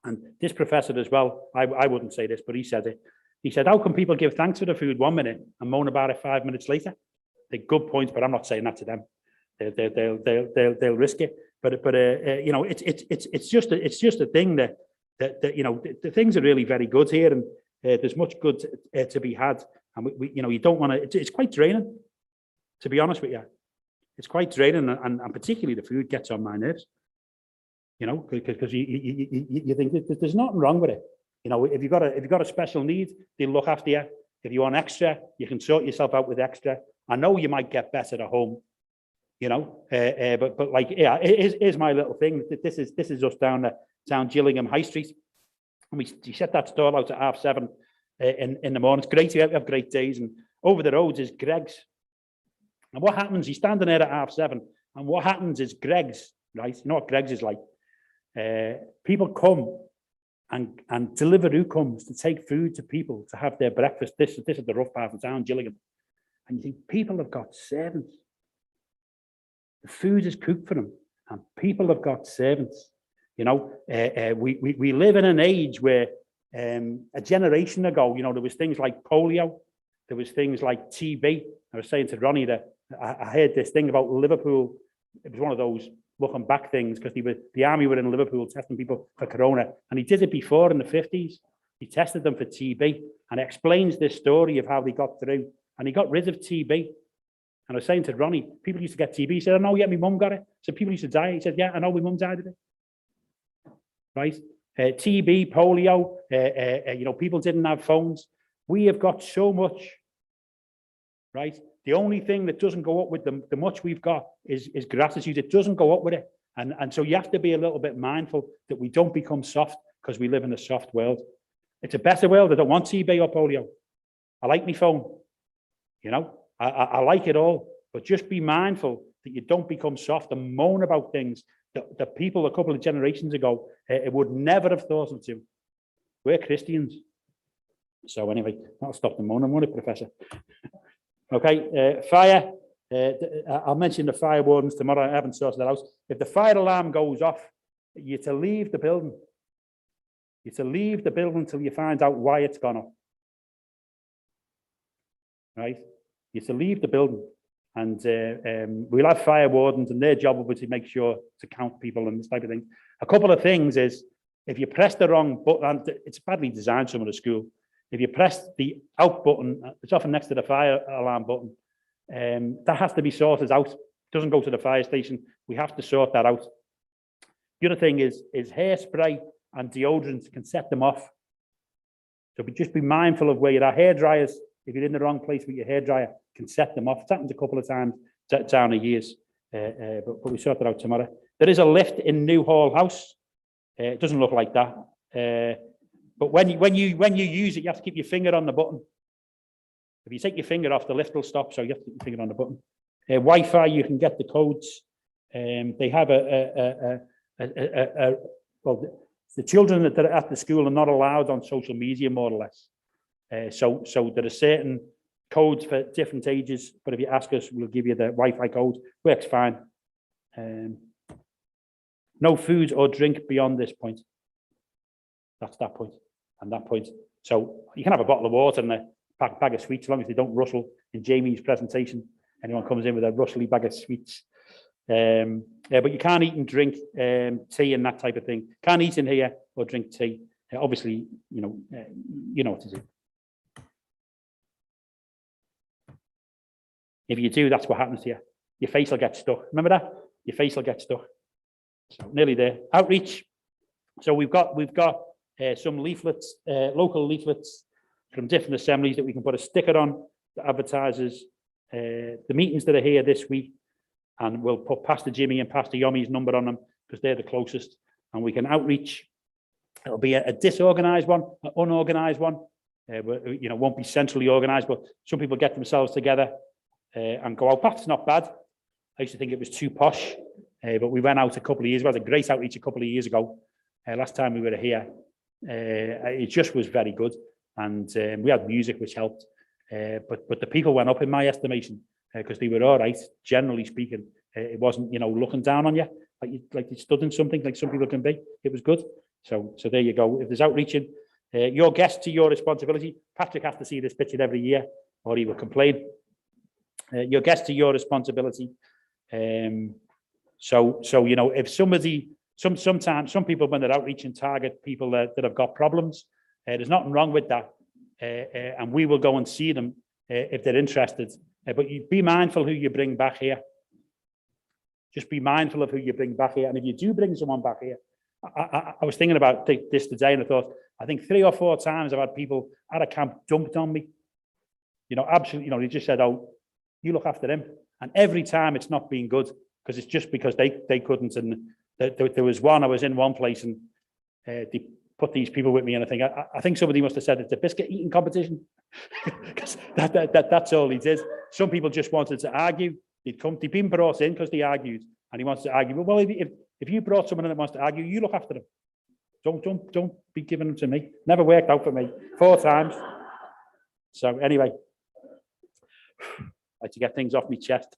Speaker 3: And this professor as well, I wouldn't say this, but he said it. He said, how can people give thanks for the food 1 minute and moan about it 5 minutes later? They're good points, but I'm not saying that to them. They'll risk it. But you know, it's just a thing that you know, the things are really very good here, and there's much good to be had. And we you know, you don't want to. It's quite draining, to be honest with you. It's quite draining, and particularly the food gets on my nerves. You know, because you think there's nothing wrong with it. You know, if you've got a special need, they'll look after you. If you want extra, you can sort yourself out with extra. I know you might get better at home, you know, but like, yeah, here's my little thing. This is us down Gillingham High Street, and we set that stall out at 7:30 in the morning. It's great. We have great days, and over the roads is Greg's. And what happens? He's standing there at 7:30, and what happens is Greg's, right? You know what Greg's is like. People come and Deliveroo comes to take food to people to have their breakfast. This is the rough part of town, Gillingham. And you think people have got servants. The food is cooked for them, and people have got servants. You know, we live in an age where a generation ago, you know, there was things like polio, there was things like TB. I was saying to Ronnie that I heard this thing about Liverpool. It was one of those looking back things, because the army were in Liverpool testing people for corona, and he did it before in the 50s. He tested them for TB, and explains this story of how they got through, and he got rid of TB. And I was saying to Ronnie, people used to get TB. He said, I know, yeah, my mum got it. So people used to die. He said, yeah, I know, my mum died of it. Right? TB, polio, you know, people didn't have phones. We have got so much, right? The only thing that doesn't go up with the much we've got is gratitude. It doesn't go up with it. And so you have to be a little bit mindful that we don't become soft, because we live in a soft world. It's a better world. I don't want TB or polio. I like my phone. You know, I like it all. But just be mindful that you don't become soft and moan about things that people a couple of generations ago would never have thought of doing. We're Christians. So anyway, that'll stop the moaning, won't it, Professor? Okay, fire. I'll mention the fire wardens tomorrow. I haven't sorted that out. If the fire alarm goes off, you're to leave the building. You're to leave the building until you find out why it's gone off. Right? You're to leave the building, and we'll have fire wardens, and their job will be to make sure to count people and this type of thing. A couple of things is, if you press the wrong button, it's badly designed, some of the school. If you press the out button, it's often next to the fire alarm button. That has to be sorted out. It doesn't go to the fire station. We have to sort that out. The other thing is hairspray and deodorant can set them off. So just be mindful of where your hairdryers, if you're in the wrong place with your hairdryer, can set them off. It's happened a couple of times down the years, but we sort that out tomorrow. There is a lift in New Hall House. It doesn't look like that. But when you use it, you have to keep your finger on the button. If you take your finger off, the lift will stop, so you have to keep your finger on the button. Wi-Fi, you can get the codes. They have well, the children that are at the school are not allowed on social media, more or less. So there are certain codes for different ages, but if you ask us, we'll give you the Wi-Fi code. Works fine. No food or drink beyond this point. That's that point and that point. So you can have a bottle of water and a bag of sweets, as long as they don't rustle in Jamie's presentation. Anyone comes in with a rustly bag of sweets. But you can't eat and drink tea and that type of thing. Can't eat in here or drink tea. Obviously, you know what to do. If you do, that's what happens to you. Your face will get stuck. Remember that? Your face will get stuck. So nearly there. Outreach. So we've got some leaflets, local leaflets from different assemblies that we can put a sticker on that advertises the meetings that are here this week, and we'll put Pastor Jimmy and Pastor Yomi's number on them because they're the closest, and we can outreach. It'll be a disorganized one, an unorganized one. Won't be centrally organized, but some people get themselves together and go out. That's not bad. I used to think it was too posh, but we went out a couple of years ago. We had a great outreach a couple of years ago. Last time we were here, it just was very good, and we had music which helped. But the people went up in my estimation because they were all right, generally speaking. It wasn't, looking down on you like you stood in something like some people can be. It was good. So there you go. If there's outreaching, Your guest to your responsibility. Patrick has to see this picture every year or he will complain. Your guest to your responsibility. So you know, if somebody, sometimes some people when they're outreaching target people that have got problems, there's nothing wrong with that. And we will go and see them if they're interested. But you be mindful who you bring back here. Just be mindful of who you bring back here. And if you do bring someone back here, I was thinking about this today and I thought, I think 3 or 4 times I've had people at a camp dumped on me. You know, absolutely, you know, they just said, oh, you look after them. And every time it's not been good because it's just because they couldn't. And there was one, I was in one place and they put these people with me and I think somebody must have said it's a biscuit eating competition because that's all he did. Some people just wanted to argue. They'd been brought in because they argued and he wants to argue. Well, if you brought someone in that wants to argue, you look after them. Don't be giving them to me. Never worked out for me 4 times. So anyway, I like to get things off my chest.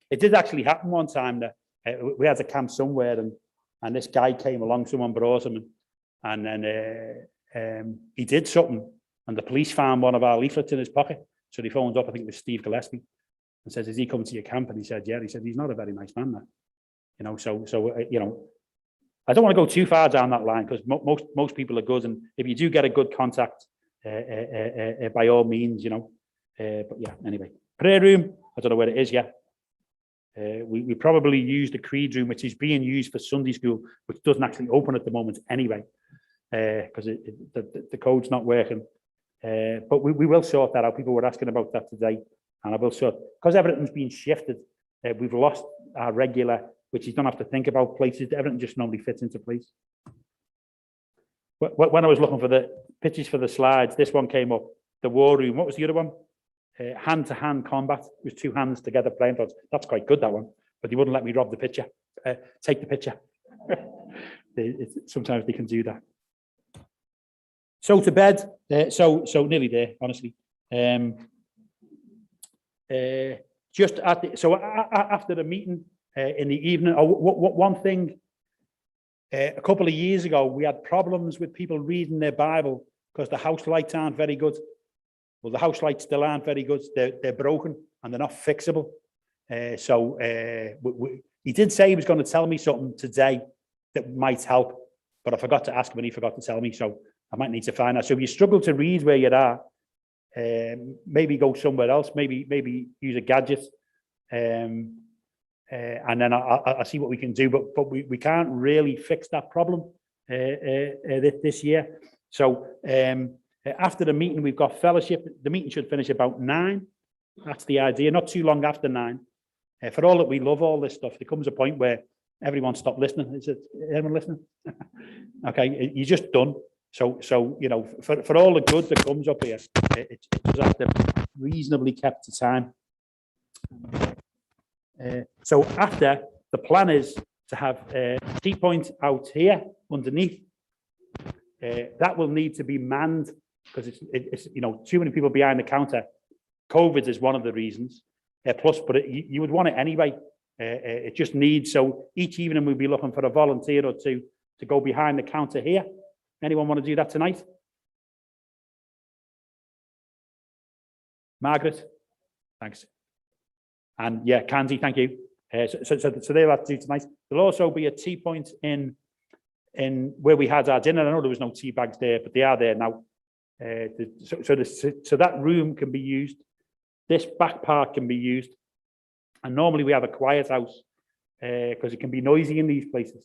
Speaker 3: It did actually happen one time that we had a camp somewhere and this guy came along, someone brought him and then he did something and the police found one of our leaflets in his pocket. So they phoned up, I think it was Steve Gillespie, and says, is he coming to your camp? And he said, yeah. He said, he's not a very nice man, that. You know, so you know, I don't want to go too far down that line because most people are good. And if you do get a good contact, by all means, you know. But yeah, anyway, prayer room, I don't know where it is yet. We probably use the creed room, which is being used for Sunday school, which doesn't actually open at the moment anyway, because the code's not working. But we will sort that out. People were asking about that today, and I will sort, because everything's been shifted. We've lost our regular, which you don't have to think about places. Everything just normally fits into place. When I was looking for the pictures for the slides, this one came up, the war room. What was the other one? Hand-to-hand combat. It was 2 hands together playing. That's quite good, that one. But they wouldn't let me rob the picture. Take the picture. Sometimes they can do that. So to bed. So nearly there, honestly. Just at the, after the meeting in the evening, one thing. A couple of years ago, we had problems with people reading their Bible because the house lights aren't very good. Well, the house lights still aren't very good. They're broken and they're not fixable. He did say he was going to tell me something today that might help, but I forgot to ask him and he forgot to tell me. So I might need to find out. So if you struggle to read where you are, maybe go somewhere else. Maybe use a gadget, and then I'll see what we can do. But we can't really fix that problem this year. So. After the meeting, we've got fellowship. The meeting should finish about 9. That's the idea, not too long after 9. For all that we love all this stuff, there comes a point where everyone stopped listening. Is everyone listening? Okay, you're just done. So you know, for all the good that comes up here, it does have to reasonably kept to time. So after, the plan is to have a tea point out here underneath. That will need to be manned because it's you know, too many people behind the counter. COVID is one of the reasons. Plus, but you would want it anyway. It just needs, so each evening we'll be looking for a volunteer or two to go behind the counter here. Anyone want to do that tonight? Margaret, thanks. And yeah, Candy, thank you. So they'll have to do tonight. There'll also be a tea point in where we had our dinner. I know there was no tea bags there, but they are there now. So that room can be used. This back part can be used. And normally we have a quiet house because it can be noisy in these places.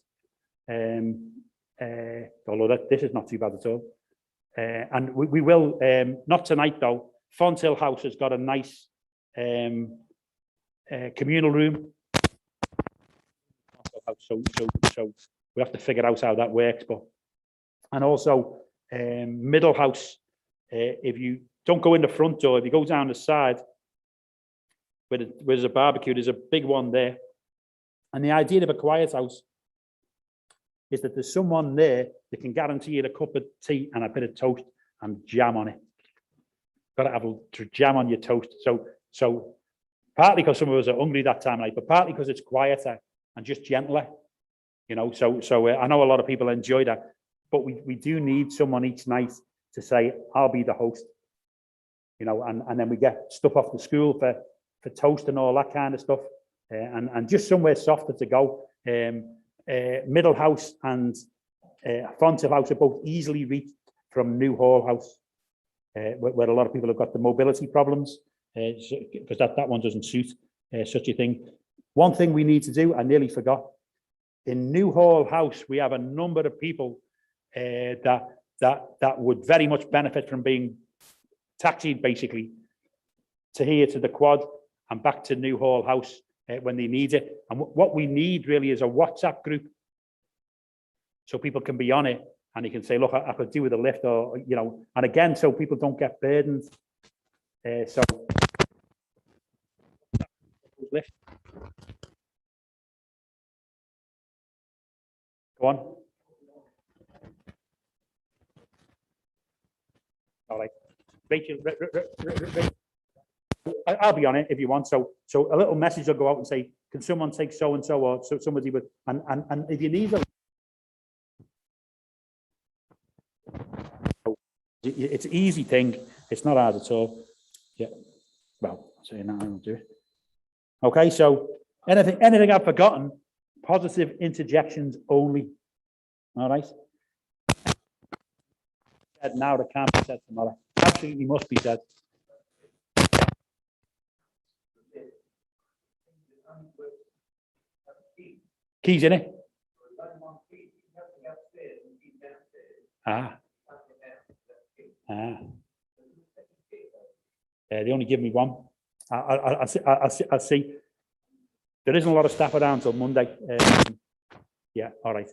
Speaker 3: Although this is not too bad at all. And we will, not tonight though, Fonthill House has got a nice communal room. So we have to figure out how that works. But and also middle house, if you don't go in the front door, if you go down the side where there's a barbecue, there's a big one there. And the idea of a quiet house is that there's someone there that can guarantee you a cup of tea and a bit of toast and jam on it. Got to have a jam on your toast. So partly because some of us are hungry that time of night, but partly because it's quieter and just gentler, you know. So I know a lot of people enjoy that. but we do need someone each night to say, I'll be the host, you know, and then we get stuff off the school for toast and all that kind of stuff, and just somewhere softer to go. Middle House and Fonthill House are both easily reached from New Hall House, where a lot of people have got the mobility problems, because that one doesn't suit such a thing. One thing we need to do, I nearly forgot, in New Hall House, we have a number of people that would very much benefit from being taxied basically to here to the quad and back to New Hall House when they need it. And what we need really is a WhatsApp group, so people can be on it and you can say, look, I could do with a lift, or, you know, and again, so people don't get burdened. So lift. Go on. All right. Rachel, I'll be on it if you want. So a little message will go out and say, can someone take so and so, or so somebody with, and if you need a, it's an easy thing. It's not hard at all. Yeah. Well, so now I'll do it. Okay. So anything I've forgotten, positive interjections only. All right. Said now that can't be said tomorrow. Absolutely must be said. Keys in it. They only give me one. I'll see. There isn't a lot of staff around until Monday. Yeah, all right.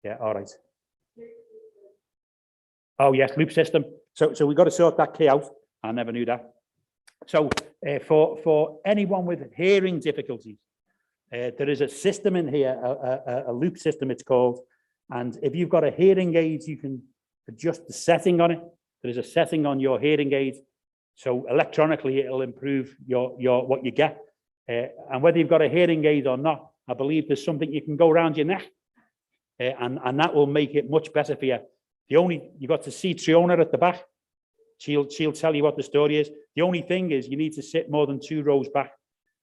Speaker 3: Yeah, all right. Oh yes, loop system. So we've got to sort that key out. I never knew that. So for anyone with hearing difficulties, there is a system in here, a loop system it's called. And if you've got a hearing aid, you can adjust the setting on it. There is a setting on your hearing aid. So electronically, it'll improve your what you get. And whether you've got a hearing aid or not, I believe there's something you can go around your neck. And that will make it much better for you. You got to see Triona at the back. She'll tell you what the story is. The only thing is you need to sit more than 2 rows back,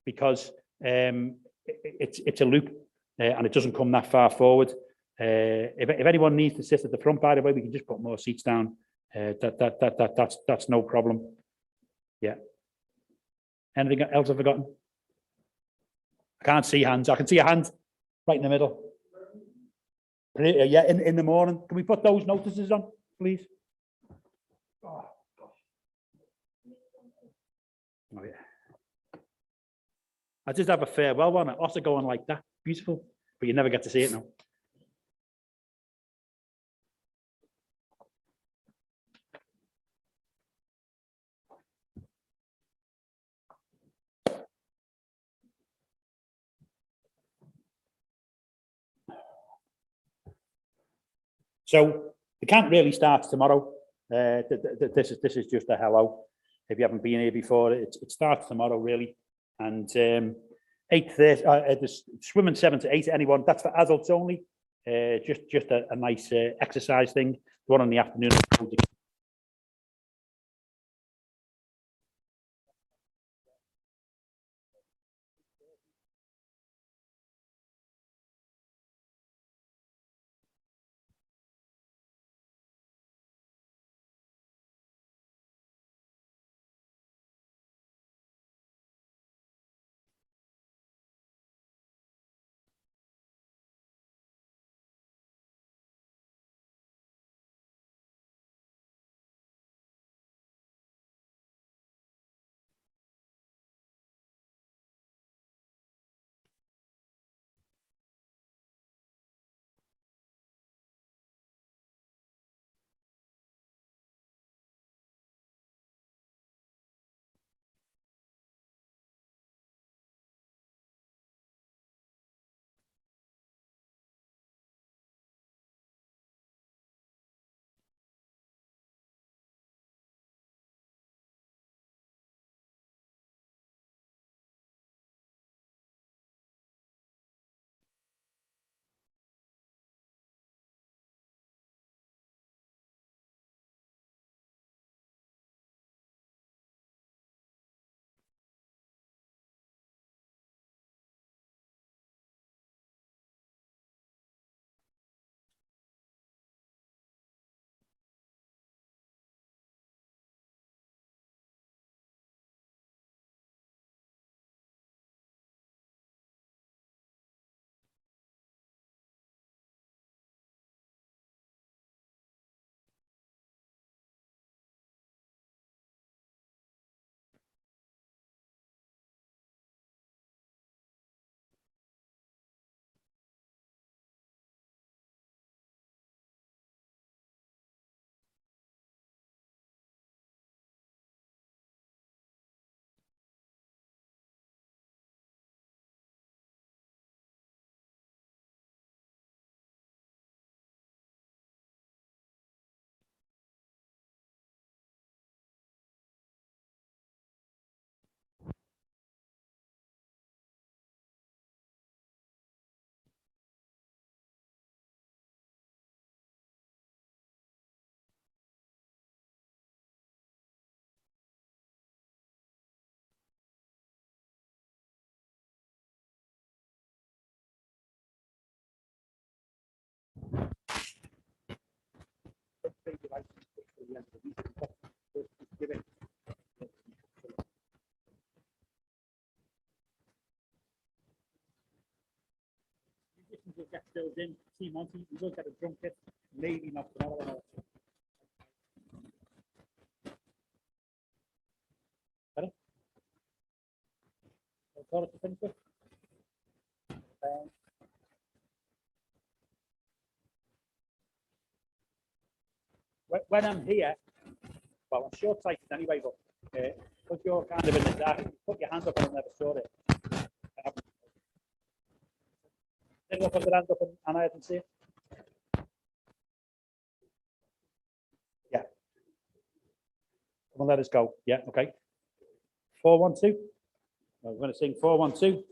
Speaker 3: because it's a loop and it doesn't come that far forward. If anyone needs to sit at the front, by the way, we can just put more seats down. That's no problem. Yeah. Anything else I've forgotten? I can't see hands. I can see a hand right in the middle. Yeah, in the morning. Can we put those notices on, please? Oh yeah. I just have a farewell one. Also going like that. Beautiful. But you never get to see it now. So the camp really starts tomorrow. This is just a hello. If you haven't been here before, it starts tomorrow really, and 8:30. The swimming 7 to 8. Anyone, that's for adults only. Just a nice exercise thing. The one in the afternoon. Give it. Will get filled in. See Monty, we will get a drum kit. Maybe not tomorrow. Ready? I'll call it to finish with. When I'm here, well, I'm short-sighted anyway, but because you're kind of in the dark, put your hands up and I'll never saw it. Anyone put their hands up and I can see it? Yeah. Come on, let us go. Yeah, okay. 4-1-2. We're going to sing 4-1-2.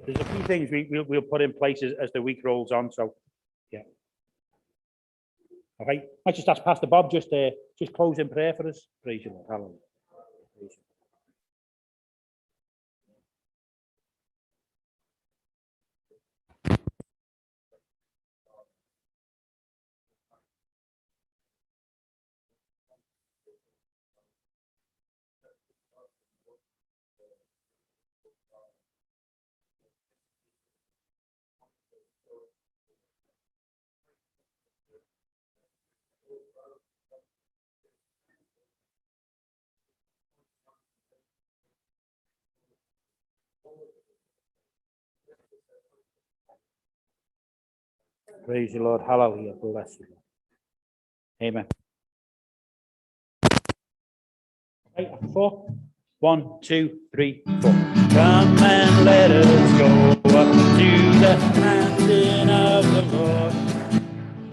Speaker 3: There's a few things we'll put in place as the week rolls on. So, yeah. Okay. I just ask Pastor Bob just close in prayer for us. Praise you, Lord. Hallelujah. Praise you. Praise you, Lord. Hallelujah. Bless you, Lord. Amen. Okay, 4. 1, 2, 3, 4. Come and let us go up to the mountain of the Lord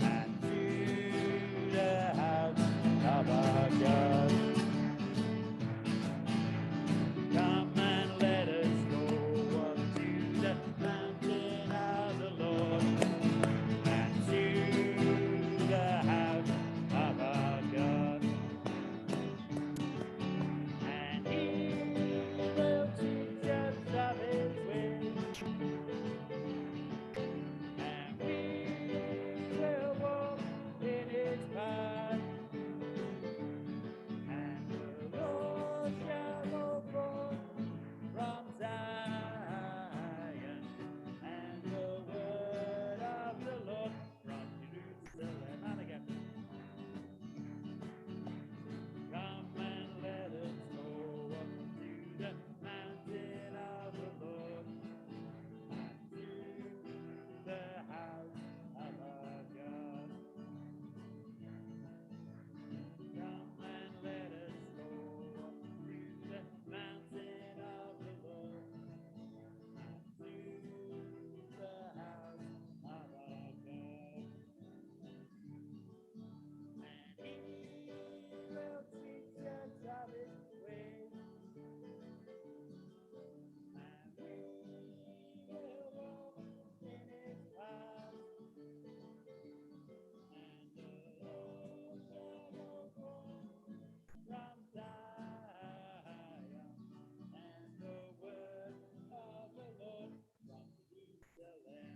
Speaker 3: and to the house of our God. Come and let us go up to the mountain of the Lord and to the house of our God. And He will teach us of His ways, and we will walk in His path. And the Lord shall go forth from Zion, and the word of the Lord from Jerusalem. And again. Come and let us go up to the mountain of the Lord and to the house of our God. Come and let us go up to the mountain of the Lord and to the house of our God. And He will teach us of His ways, and we will walk in His path. And the Lord shall go forth from Zion, and the word of the Lord from Jerusalem.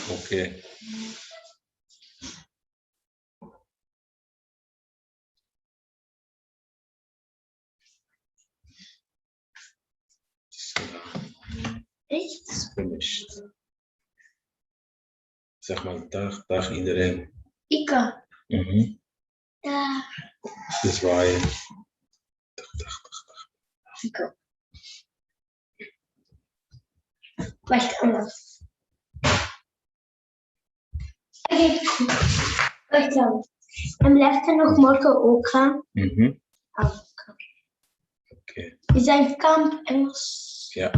Speaker 4: Okay.
Speaker 5: Echt?
Speaker 4: Finished. Zeg maar dag iedereen.
Speaker 5: Ik kan.
Speaker 4: Mhm.
Speaker 5: Dag.
Speaker 4: Dus zwaaien.
Speaker 5: Ik ook. Wacht, anders. Oké. Wacht dan. En blijft er nog morgen ook gaan?
Speaker 4: Mhm.
Speaker 5: Ah,
Speaker 4: Oké.
Speaker 5: is dat een kamp Engels?
Speaker 4: Ja.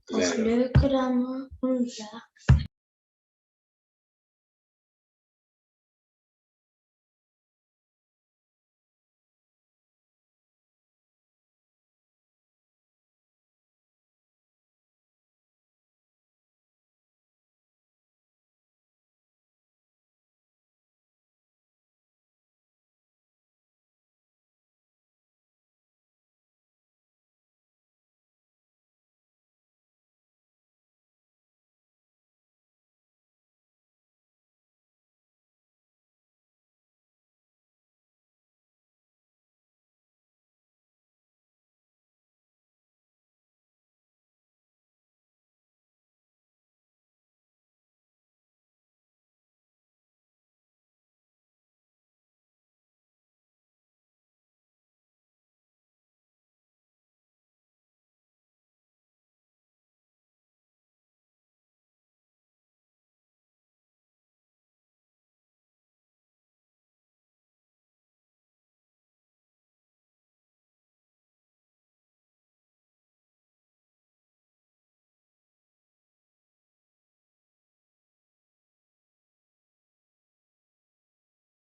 Speaker 5: Dat is
Speaker 4: Zijn we.
Speaker 5: leuker dan ja.